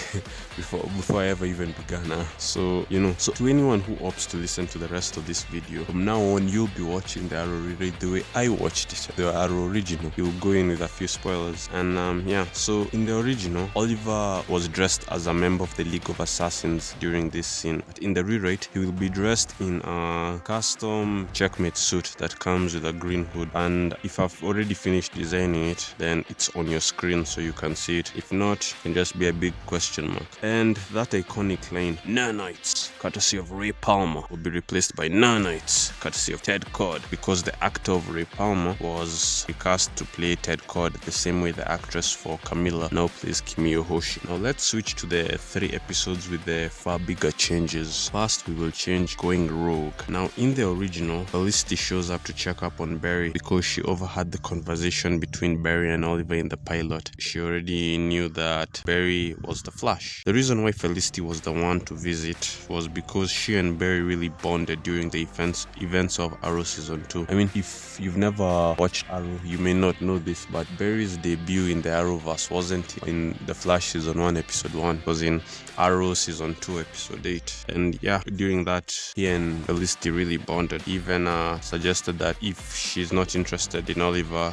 before I ever even began her. So, you know, so to anyone who opts to listen to the rest of this video, from now on you'll be watching the Arrow rewrite the way I watched it, the Arrow original. You'll go in with a few spoilers. And yeah, so in the original, Oliver was dressed as a member of the League of Assassins during this scene. But in the rewrite, he will be dressed in a custom checkmate suit that comes with a green hood. And if I've already finished designing it, then it's on your screen so you can see it. If not, it can just be a big question mark. And that iconic line, Nanites, courtesy of Ray Palmer, will be replaced by Nanites, courtesy of Ted Kord, because the actor of Ray Palmer was recast to play Ted Kord the same way the actress for Camilla now plays Kimi Yohoshi. Now let's switch to the 3 episodes with the far bigger changes. First, we will change going rogue. Now in the original, Felicity shows up to check up on Barry because she overheard the conversation between Barry and Oliver in the pilot. She already knew that Barry was the Flash. The reason why Felicity was the one to visit was because she and Barry really bonded during the events of Arrow Season 2. I mean, if you've never watched Arrow, you may not know this, but Barry's debut in the Arrowverse wasn't in the Flash Season 1 Episode 1. It was in Arrow Season 2 Episode 8. And yeah, during that, he and Felicity really bonded. He even suggested that if she's not interested in Oliver,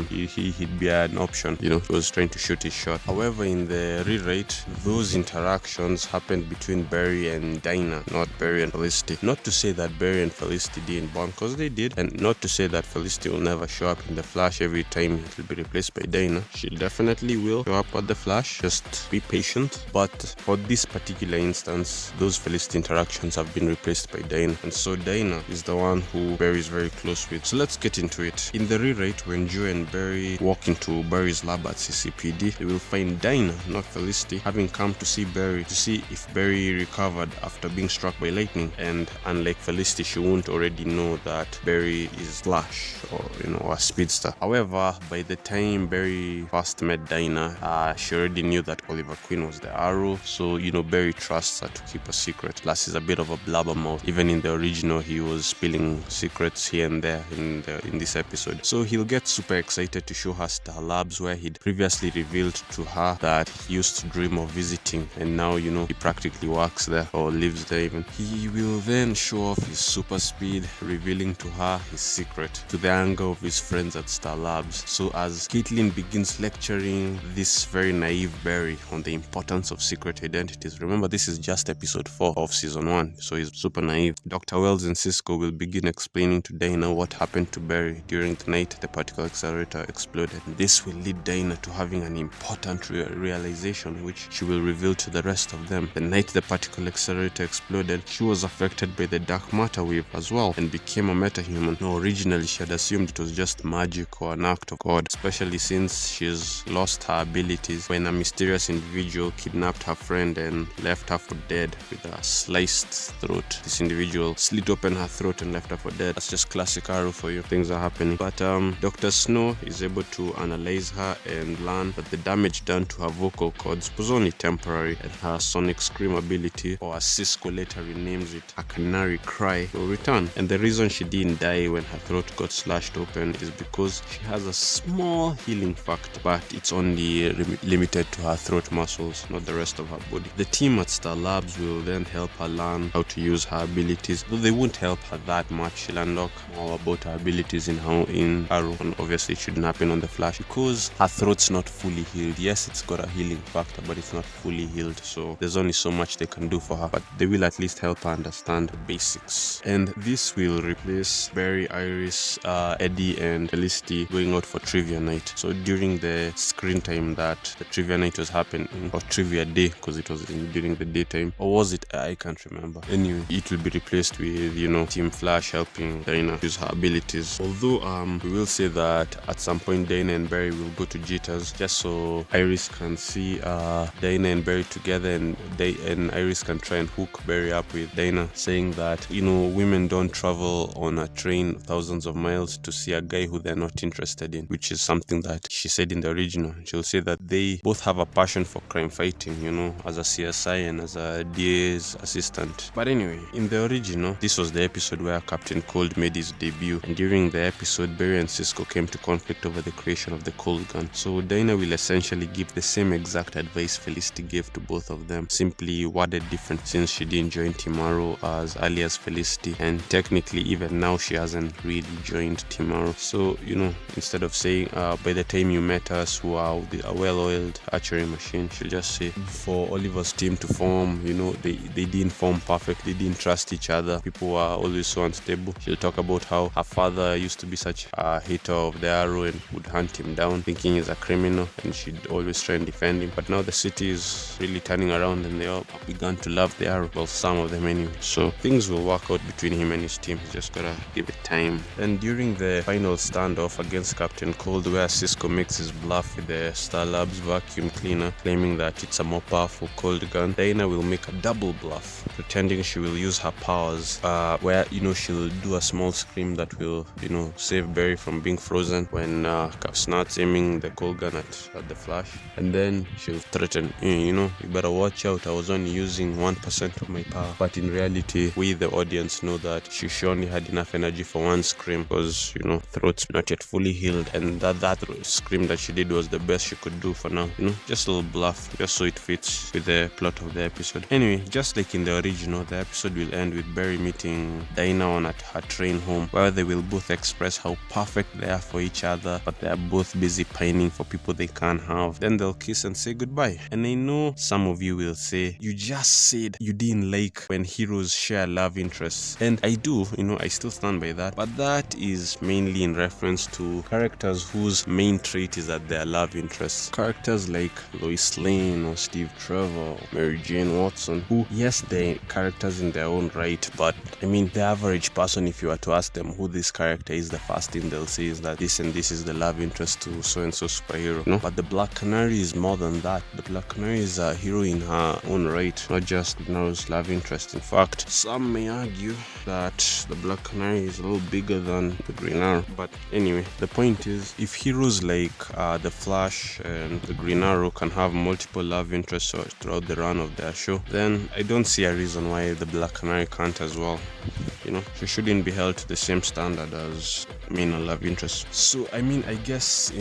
he'd be an option. You know, he was trying to shoot his shot. However, in the rewrite, those interactions happened between Barry and Dinah, not Barry and Felicity. Not to say that Barry and Felicity didn't bond, because they did, and not to say that Felicity will never show up in the Flash every time it will be replaced by Dinah. She definitely will show up at the Flash, just be patient. But for this particular instance, those Felicity interactions have been replaced by Dinah, and so Dinah is the one who Barry is very close with. So let's get into it. In the rewrite, when Joe and Barry walk into Barry's lab at CCPD, they will find Dinah, not Felicity, having come to see Barry to see if Barry recovered after being struck by lightning. And unlike Felicity, she won't already know that Barry is Flash or, you know, a speedster. However, by the time Barry first met Dinah, she already knew that Oliver Queen was the Arrow, so, you know, Barry trusts her to keep a secret. Plus, he's a bit of a blabbermouth. Even in the original, he was spilling secrets here and there in this episode. So he'll get super excited to show her Star Labs, where he'd previously revealed to her that he used to dream of visiting, and now, you know, he practically works there or lives there even. He will then show off his super speed, revealing to her his secret, to the anger of his friends at Star Labs. So as Caitlin begins lecturing this very naive Barry on the importance of secret identities, remember this is just episode 4 of season 1, so he's super naive. Dr. Wells and Cisco will begin explaining to Dinah what happened to Barry during the night the particle accelerator exploded. This will lead Dinah to having an important realization, which she will reveal to the rest of them. The night the particle accelerator exploded, she was affected by the dark matter wave as well and became a metahuman. Now, originally she had assumed it was just magic or an act of God, especially since she's lost her abilities when a mysterious individual kidnapped her friend and then left her for dead with a sliced throat. This individual slit open her throat and left her for dead. That's just classic Arrow for you. Things are happening. But Dr. Snow is able to analyze her and learn that the damage done to her vocal cords was only temporary, and her sonic scream ability, or as Cisco later renames it, a canary cry, will return. And the reason she didn't die when her throat got slashed open is because she has a small healing factor, but it's only limited to her throat muscles, not the rest of her body. The team at Star Labs will then help her learn how to use her abilities, though they won't help her that much. She'll unlock more about her abilities in Arrow, and obviously it shouldn't happen on the Flash because her throat's not fully healed. Yes, it's got a healing factor, but it's not fully healed, so there's only so much they can do for her, but they will at least help her understand the basics. And this will replace Barry, Iris, Eddie, and Felicity going out for trivia night. So during the screen time that the trivia night was happening, or trivia day, because it was during the daytime, or was it? I can't remember. Anyway, it will be replaced with, Team Flash helping Dinah use her abilities. Although we will say that at some point Dinah and Barry will go to Jitters just so Iris can see Dinah and Barry together, and Iris can try and hook Barry up with Dinah, saying that women don't travel on a train thousands of miles to see a guy who they're not interested in, which is something that she said in the original. She'll say that they both have a passion for crime fighting, as a CSI and as a DA's assistant. But anyway, in the original, this was the episode where Captain Cold made his debut, and during the episode, Barry and Cisco came to conflict over the creation of the cold gun. So Dinah will essentially give the same exact advice Felicity gave to both of them, simply worded different since she didn't join Team Arrow as early as Felicity, and technically even now she hasn't really joined Team Arrow. So, instead of saying, by the time you met us, wow, a well-oiled archery machine, she'll just say, for Oliver's team to form, they didn't form perfect, they didn't trust each other, people were always so unstable. She'll talk about how her father used to be such a hater of the Arrow and would hunt him down thinking he's a criminal, and she'd always try and defend him. But now the city is really turning around and they all begun to love the Arrow, well, some of them anyway. So things will work out between him and his team. He's just gotta give it time. And during the final standoff against Captain Cold, where Cisco makes his bluff with the Star Labs vacuum cleaner, claiming that it's a more powerful cold gun, Dinah will make a double bluff, pretending she will use her powers, where she'll do a small scream that will save Barry from being frozen when Cap starts aiming the cold gun at the Flash, and then she'll threaten, you better watch out, I was only using 1% of my power. But in reality, we the audience know that she only had enough energy for one scream, because throat's not yet fully healed, and that scream that she did was the best she could do for now. Just a little bluff, just so it fits with the plot of the episode. Anyway, just like in the original, the episode will end with Barry meeting Dinah on at her train home, where they will both express how perfect they are for each other, but they are both busy pining for people they can't have. Then they'll kiss and say goodbye. And I know some of you will say, you just said you didn't like when heroes share love interests. And I do, I still stand by that. But that is mainly in reference to characters whose main trait is that they are love interests. Characters like Lois Lane or Steve Trevor or Mary Jane Watson, who, yes, they're characters in their own right, but the average person, if you were to ask them who this character is, the first thing they'll say is that this and this is the love interest to so-and-so superhero. But the Black Canary is more than that. The Black Canary is a hero in her own right, not just Arrow's love interest. In fact, some may argue that the Black Canary is a little bigger than the Green Arrow. But anyway, the point is, if heroes like the Flash and the Green Arrow can have multiple love interests throughout the run of their show, then I don't see a reason why the Black Canary can't as well. She shouldn't be held to the same standard as main love interest. So I guess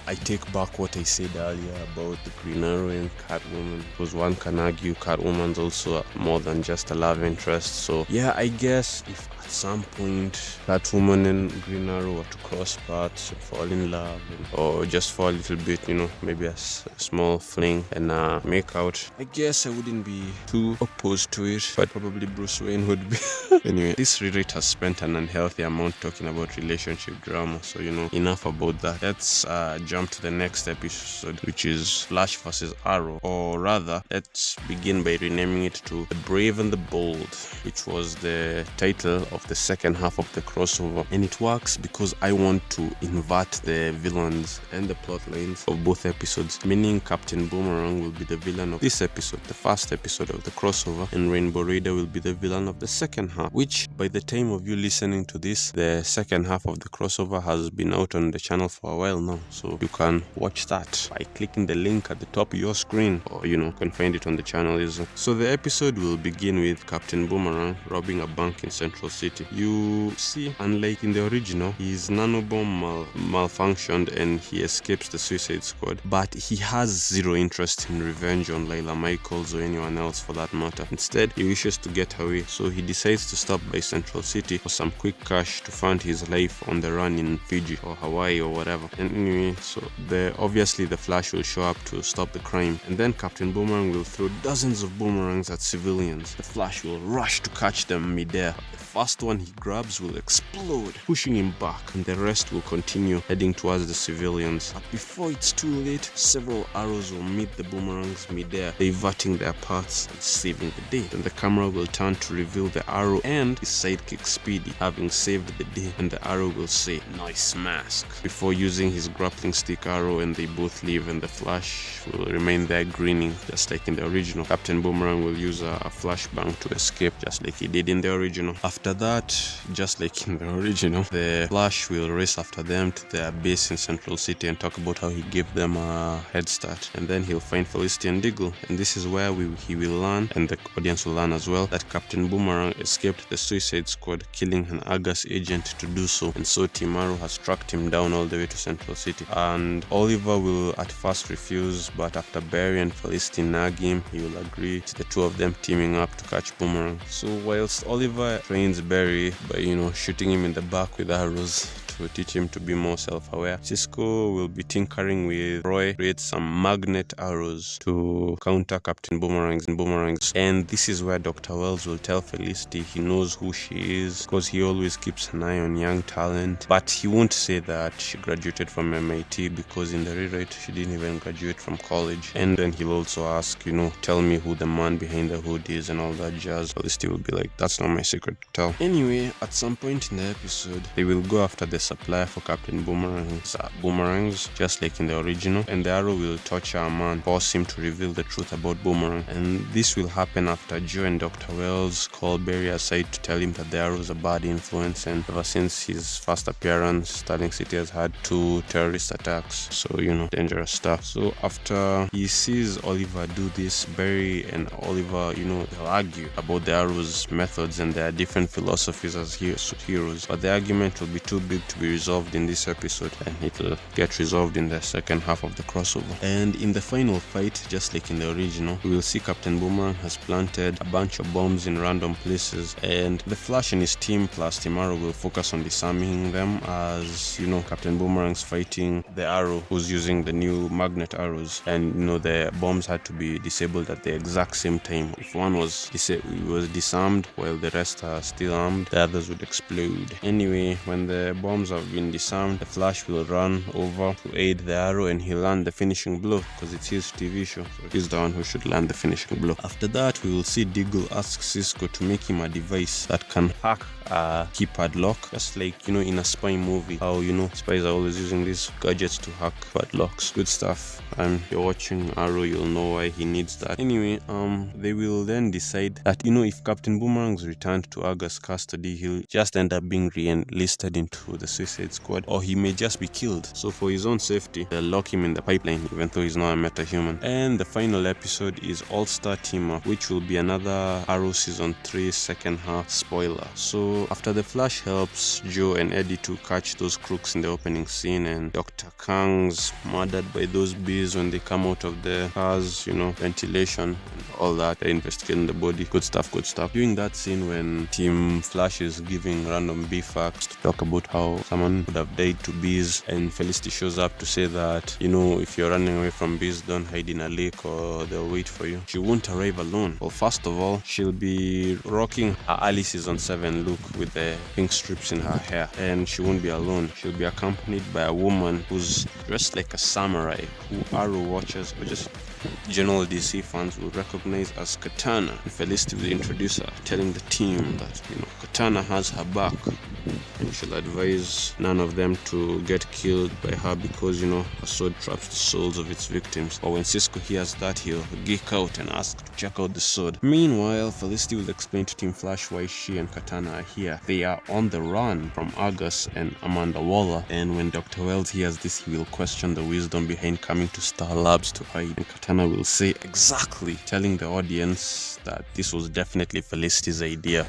I take back what I said earlier about the Green Arrow and Catwoman, because one can argue Catwoman's also more than just a love interest. So yeah, I guess if at some point Catwoman and Green Arrow were to cross paths and fall in love, or just for a little bit, maybe a small fling and make out, I guess I wouldn't be too opposed to it, but probably Bruce Wayne would be. Anyway, this this rewrite has spent an unhealthy amount talking about relationship drama, so enough about that. Let's jump to the next episode, which is Flash vs. Arrow, or rather, let's begin by renaming it to The Brave and the Bold, which was the title of the second half of the crossover. And it works because I want to invert the villains and the plot lines of both episodes, meaning Captain Boomerang will be the villain of this episode, the first episode of the crossover, and Rainbow Raider will be the villain of the second half, which by the time of you listening to this, the second half of the crossover has been out on the channel for a while now, so you can watch that by clicking the link at the top of your screen, or you can find it on the channel. So the episode will begin with Captain Boomerang robbing a bank in Central City. You see, unlike in the original, his nanobomb malfunctioned and he escapes the Suicide Squad, but he has zero interest in revenge on Lila Michaels or anyone else for that matter. Instead, he wishes to get away, so he decides to stop by Central City for some quick cash to fund his life on the run in Fiji or Hawaii or whatever. And anyway, so obviously the Flash will show up to stop the crime, and then Captain Boomerang will throw dozens of boomerangs at civilians. The Flash will rush to catch them midair. The first one he grabs will explode, pushing him back, and the rest will continue heading towards the civilians. But before it's too late, several arrows will meet the boomerangs midair, diverting their paths and saving the day. Then the camera will turn to reveal the Arrow and his sidekick Speedy having saved the day, and the Arrow will say, "Nice mask," before using his grappling stick Arrow, and they both leave, and the Flash will remain there grinning, just like in the original. Captain Boomerang will use a flashbang to escape, just like he did in the original. After that, just like in the original, the Flash will race after them to their base in Central City and talk about how he gave them a head start, and then he'll find Felicity and Diggle, and this is where he will learn, and the audience will learn as well, that Captain Boomerang escaped the Suicide Squad, killing an Argus agent to do so, and so Team Arrow has tracked him down all the way to Central City. And Oliver will at first refuse, but after Barry and Felicity nag him, he will agree to the two of them teaming up to catch Boomerang. So whilst Oliver trains Barry by shooting him in the back with arrows to teach him to be more self-aware, Cisco will be tinkering with Roy, create some magnet arrows to counter Captain Boomerang's boomerangs. And this is where Dr. Wells will tell Felicity he knows who she is because he always keeps an eye on young talent, but he won't say that she graduated from MIT because in the rewrite she didn't even graduate from college. And then he'll also ask, tell me who the man behind the hood is and all that jazz. Felicity will be like, that's not my secret to tell. Anyway, at some point in the episode, they will go after the supplier for Captain Boomerangs, just like in the original, and the Arrow will torture a man, force him to reveal the truth about Boomerang. And this will happen after Joe and Dr. Wells call Barry aside to tell him that the Arrow is a bad influence, and ever since his first appearance, Starling City has had 2 terrorist attacks, so dangerous stuff. So after he sees Oliver do this, Barry and Oliver, they'll argue about the Arrow's methods and their different philosophies as heroes, but the argument will be too big to be resolved in this episode, and it'll get resolved in the second half of the crossover. And in the final fight, just like in the original, we will see Captain Boomerang has planted a bunch of bombs in random places, and the Flash and his team plus Team Arrow will focus on disarming them, as Captain Boomerang's fighting the Arrow who's using the new magnet arrows, and the bombs had to be disabled at the exact same time. If one was disarmed while the rest are still armed, the others would explode. Anyway, when the bombs have been disarmed, the Flash will run over to aid the Arrow, and he'll land the finishing blow because it's his TV show, so he's the one who should land the finishing blow. After that, we will see Diggle ask Cisco to make him a device that can hack a keypad lock, just like in a spy movie, how spies are always using these gadgets to hack padlocks. Good stuff. And if you're watching Arrow, you'll know why he needs that. Anyway, they will then decide that if Captain Boomerang's returned to Argus custody, he'll just end up being re-enlisted into the Suicide Squad, or he may just be killed. So for his own safety, they'll lock him in the pipeline, even though he's not a metahuman. And the final episode is All-Star Team Up, which will be another Arrow Season 3 second half spoiler. So after the Flash helps Joe and Eddie to catch those crooks in the opening scene, and Dr. Kang's murdered by those bees when they come out of the cars, ventilation and all that, they're investigating the body. Good stuff. During that scene when Team Flash is giving random bee facts to talk about how someone would have died to bees, and Felicity shows up to say that, if you're running away from bees, don't hide in a lake or they'll wait for you. She won't arrive alone. Well, first of all, she'll be rocking her early season 7 look with the pink strips in her hair, and she won't be alone. She'll be accompanied by a woman who's dressed like a samurai, who Arrow watchers or just general DC fans will recognize as Katana. And Felicity will introduce her, telling the team that Katana has her back, and she'll advise none of them to get killed by her because a sword traps the souls of its victims. But when Cisco hears that, he'll geek out and ask to check out the sword. Meanwhile, Felicity will explain to Team Flash why she and Katana are here. They are on the run from Argus and Amanda Waller, and when Dr. Wells hears this, he will question the wisdom behind coming to Star Labs to hide, and Katana will say exactly, telling the audience that this was definitely Felicity's idea.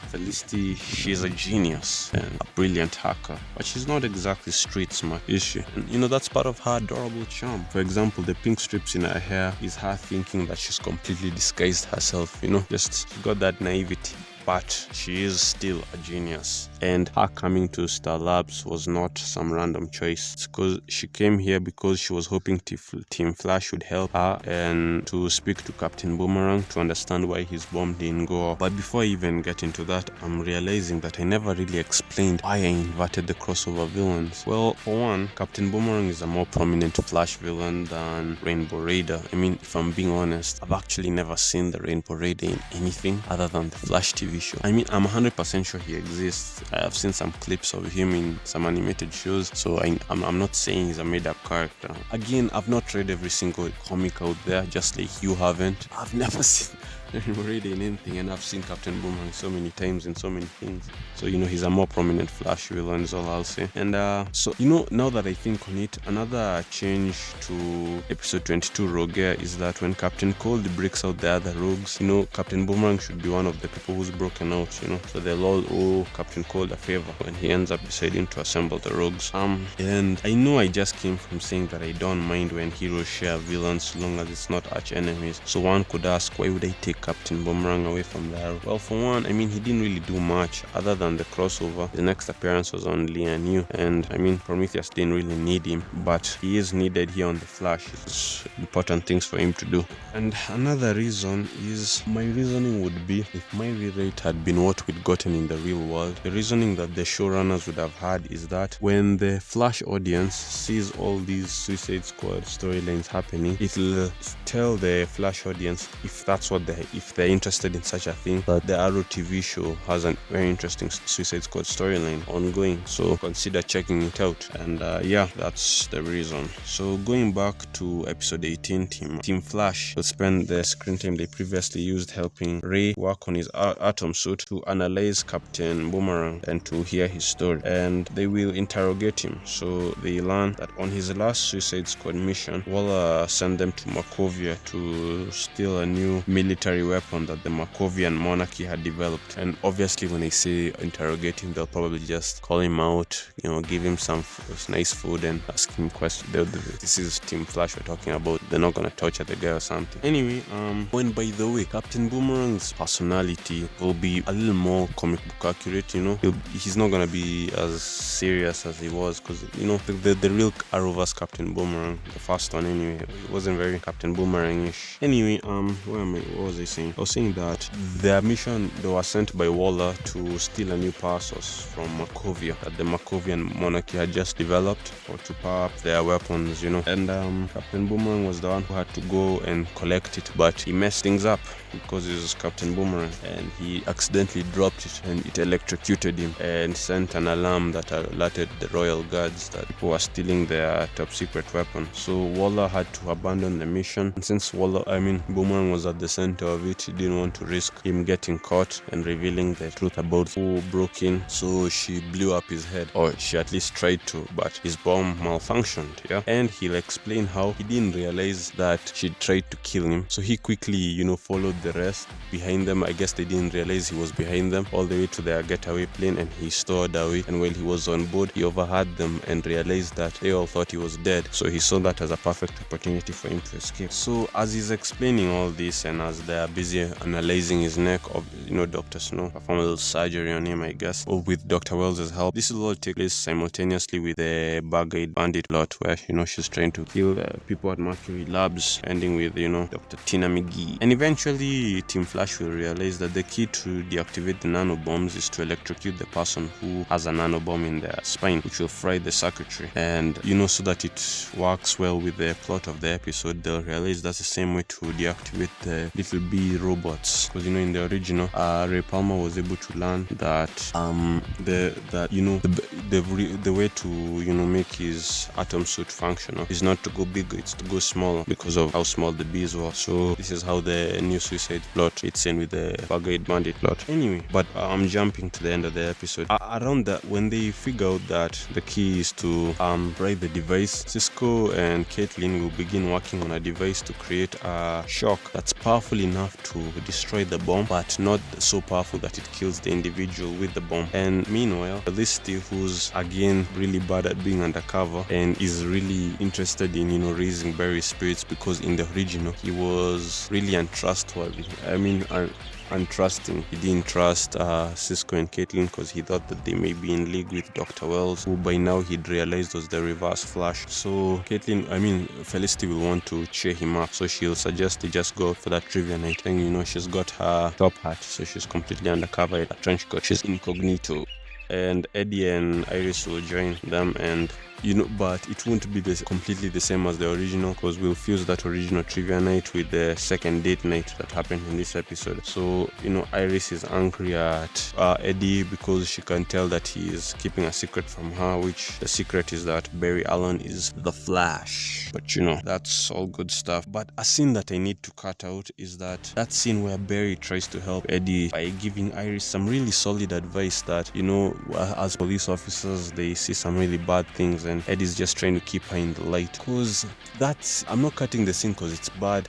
Felicity, she's a genius and a brilliant hacker, but she's not exactly street smart, is she? And that's part of her adorable charm. For example, the pink strips in her hair is her thinking that she's completely disguised herself, just she got that naivety. But she is still a genius, and her coming to Star Labs was not some random choice. It's because she came here because she was hoping Team Flash would help her and to speak to Captain Boomerang to understand why his bomb didn't go off. But before I even get into that, I'm realizing that I never really explained why I inverted the crossover villains. Well, for one, Captain Boomerang is a more prominent Flash villain than Rainbow Raider. I mean, if I'm being honest, I've actually never seen the Rainbow Raider in anything other than the Flash TV show. I mean, I'm 100% sure he exists. I have seen some clips of him in some animated shows, so I'm not saying he's a made-up character. Again, I've not read every single comic out there, just like you haven't. I've never seen Raider in anything, and I've seen Captain Boomerang so many times in so many things. So he's a more prominent Flash villain, is all I'll say. And so now that I think on it, another change to episode 22 Rogue Air is that when Captain Cold breaks out the other rogues, Captain Boomerang should be one of the people who's broken out, so they'll all owe Captain Cold a favor when he ends up deciding to assemble the rogues. And I know I just came from saying that I don't mind when heroes share villains so long as it's not arch enemies. So one could ask, why would I take Captain Boomerang away from the Arrow? Well, for one, I mean, he didn't really do much other than the crossover. The next appearance was on Lian Yu, and I mean, Prometheus didn't really need him, but he is needed here on the Flash. It's important things for him to do. And another reason is, my reasoning would be, if my rewrite had been what we'd gotten in the real world, the reasoning that the showrunners would have had is that when the Flash audience sees all these Suicide Squad storylines happening, it'll tell the Flash audience, if they're interested in such a thing, that the Arrow TV show has a very interesting Suicide Squad storyline ongoing, so consider checking it out. And yeah, that's the reason. So going back to episode 18, Team Flash will spend the screen time they previously used helping Ray work on his atom suit to analyze Captain Boomerang and to hear his story, and they will interrogate him. So they learn that on his last Suicide Squad mission, Waller sent them to Markovia to steal a new military weapon that the Markovian monarchy had developed. And obviously when I say interrogate him, they'll probably just call him out, give him some nice food and ask him questions. This is Team Flash we're talking about. They're not gonna torture the guy or something. Anyway, when by the way, Captain Boomerang's personality will be a little more comic book accurate, he's not gonna be as serious as he was, because the real Arrowverse Captain Boomerang, the first one anyway, it wasn't very Captain Boomerang-ish. Anyway, what was I saying? I was saying that their mission, they were sent by Waller to steal a new power source from Markovia that the Markovian monarchy had just developed, or to power up their weapons, and Captain Boomerang was the one who had to go and collect it, but he messed things up because he was Captain Boomerang, and he accidentally dropped it and it electrocuted him and sent an alarm that alerted the royal guards that people were stealing their top secret weapon. So Waller had to abandon the mission, and since Boomerang was at the center of it, he didn't want to risk him getting caught and revealing the truth about who broke in, so she blew up his head, or she at least tried to, but his bomb malfunctioned, and he'll explain how he didn't realize that she tried to kill him, so he quickly followed the rest behind them. I guess they didn't realize he was behind them all the way to their getaway plane, and he stored away, and while he was on board, he overheard them and realized that they all thought he was dead, so he saw that as a perfect opportunity for him to escape. So as he's explaining all this, and as they're they're busy analyzing his neck, of Dr. Snow perform a little surgery on him, I guess, or with Dr. Wells' help. This will all take place simultaneously with the Bug-Eyed Bandit plot, where she's trying to kill people at Mercury Labs, ending with Dr. Tina McGee. And eventually Team Flash will realize that the key to deactivate the nanobombs is to electrocute the person who has a nanobomb in their spine, which will fry the circuitry. And so that it works well with the plot of the episode, they'll realize that's the same way to deactivate the little bee robots, because in the original Ray Palmer was able to learn that the way to make his atom suit functional is not to go bigger, it's to go smaller, because of how small the bees were. So this is how the new Suicide plot fits in with the Bug-Eyed Bandit plot. Anyway, but I'm jumping to the end of the episode. Around that, when they figure out that the key is to write the device, Cisco and Caitlin will begin working on a device to create a shock that's powerful enough to destroy the bomb, but not so powerful that it kills the individual with the bomb. And meanwhile, Felicity, who's again really bad at being undercover and is really interested in raising Barry's spirits, because in the original he was really untrustworthy. Untrusting. He didn't trust Cisco and Caitlin because he thought that they may be in league with Dr. Wells, who by now he'd realized was the Reverse Flash. So Felicity will want to cheer him up, so she'll suggest they just go for that trivia night. And she's got her top hat, so she's completely undercover, a trench coat, she's incognito. And Eddie and Iris will join them, and but it won't be completely the same as the original, because we'll fuse that original trivia night with the second date night that happened in this episode. So Iris is angry at Eddie because she can tell that he is keeping a secret from her, which the secret is that Barry Allen is the Flash. But that's all good stuff. But a scene that I need to cut out is that scene where Barry tries to help Eddie by giving Iris some really solid advice that as police officers they see some really bad things, and Eddie's just trying to keep her in the light. Because I'm not cutting the scene because it's bad.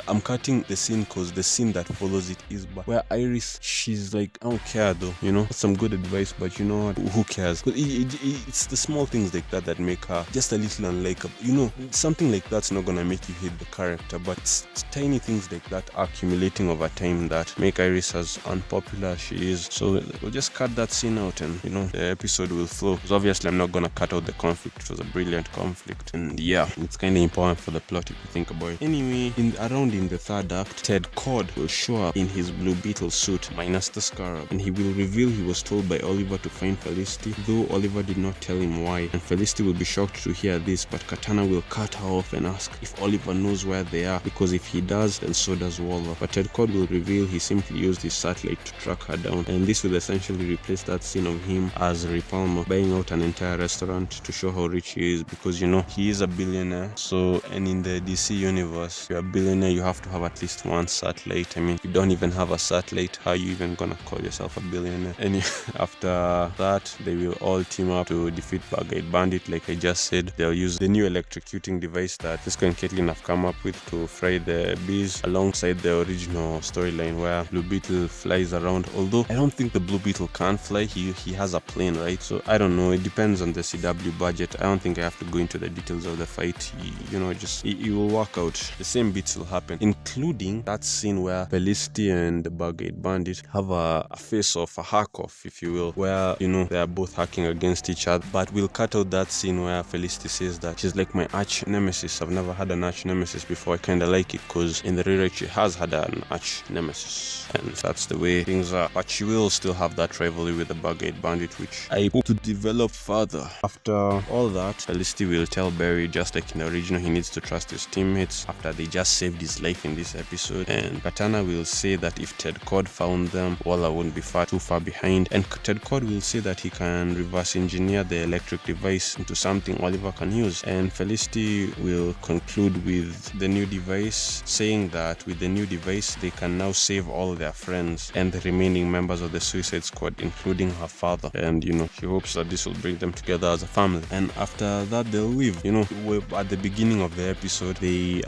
I'm cutting the scene because the scene that follows it is bad. Where Iris, she's like, I don't care though, that's some good advice, but who cares? Because it's the small things like that make her just a little unlikable. Something like that's not gonna make you hate the character, but it's tiny things like that accumulating over time that make Iris as unpopular as she is. So we'll just cut that scene out, and the episode will flow. Because obviously I'm not gonna cut out the conflict. It was a brilliant conflict, and yeah, it's kind of important for the plot if you think about it. Anyway, around in the third act, Ted Cord will show up in his Blue Beetle suit minus the scarab, and he will reveal he was told by Oliver to find Felicity, though Oliver did not tell him why. And Felicity will be shocked to hear this, but Katana will cut her off and ask if Oliver knows where they are, because if he does, then so does Waller. But Ted Cord will reveal he simply used his satellite to track her down, and this will essentially replace that scene of him as Ray Palmer buying out an entire restaurant to show how rich he is, because he is a billionaire. So, and in the DC universe, if you're a billionaire, you have to have at least one satellite. If you don't even have a satellite, how are you even gonna call yourself a billionaire? And after that, they will all team up to defeat Bug-Eyed Bandit. Like I just said, they'll use the new electrocuting device that Cisco and Caitlin have come up with to fry the bees, alongside the original storyline where Blue Beetle flies around. Although I don't think the Blue Beetle can fly, he has a plane, right? So I don't know, it depends on the CW budget. I don't think I have to go into the details of the fight. It will work out. The same beats will happen, including that scene where Felicity and the Bug-Eyed Bandit have a face-off, a hack-off, if you will, where they are both hacking against each other. But we'll cut out that scene where Felicity says that she's like my arch nemesis. I've never had an arch nemesis before. I kind of like it, because in the rewrite she has had an arch nemesis, and that's the way things are. But she will still have that rivalry with the Bug-Eyed Bandit, which I hope to develop further. After all that, Felicity will tell Barry, just like in the original, he needs to trust his teammates after they just saved his life in this episode. And Katana will say that if Ted Cord found them, Waller won't be too far behind. And Ted Cord will say that he can reverse engineer the electric device into something Oliver can use. And Felicity will conclude with the new device, saying that with the new device, they can now save all their friends and the remaining members of the Suicide Squad, including her father. And she hopes that this will bring them together as a family. and after that they'll leave. You know, at the beginning of the episode, they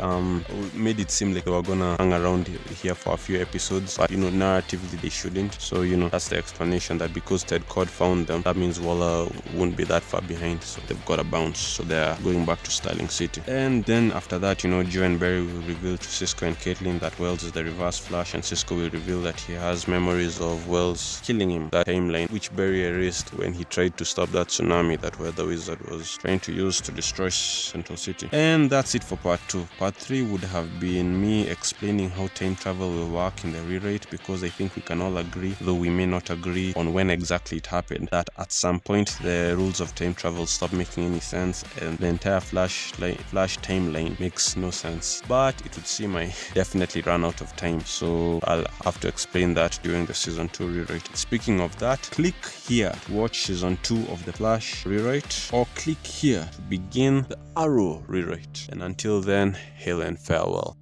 made it seem like they were gonna hang around here for a few episodes, but you know, narratively they shouldn't. So you know, that's the explanation, that because Ted Cord found them, that means Waller won't be that far behind, so they've got to bounce. So they're going back to Starling City. And then after that, you know, Joe and Barry will reveal to Cisco and Caitlin that Wells is the Reverse Flash, and Cisco will reveal that he has memories of Wells killing him, that timeline which Barry erased when he tried to stop that tsunami that Weather Wizard was trying to use to destroy Central City. And that's it for part 2. Part 3 would have been me explaining how time travel will work in the rewrite, because I think we can all agree, though we may not agree on when exactly it happened, that at some point the rules of time travel stop making any sense, and the entire Flash timeline makes no sense. But it would seem I definitely ran out of time, so I'll have to explain that during the season 2 rewrite. Speaking of that, click here to watch season 2 of the Flash rewrite, or click here to begin the Arrow rewrite. And until then, hail and farewell.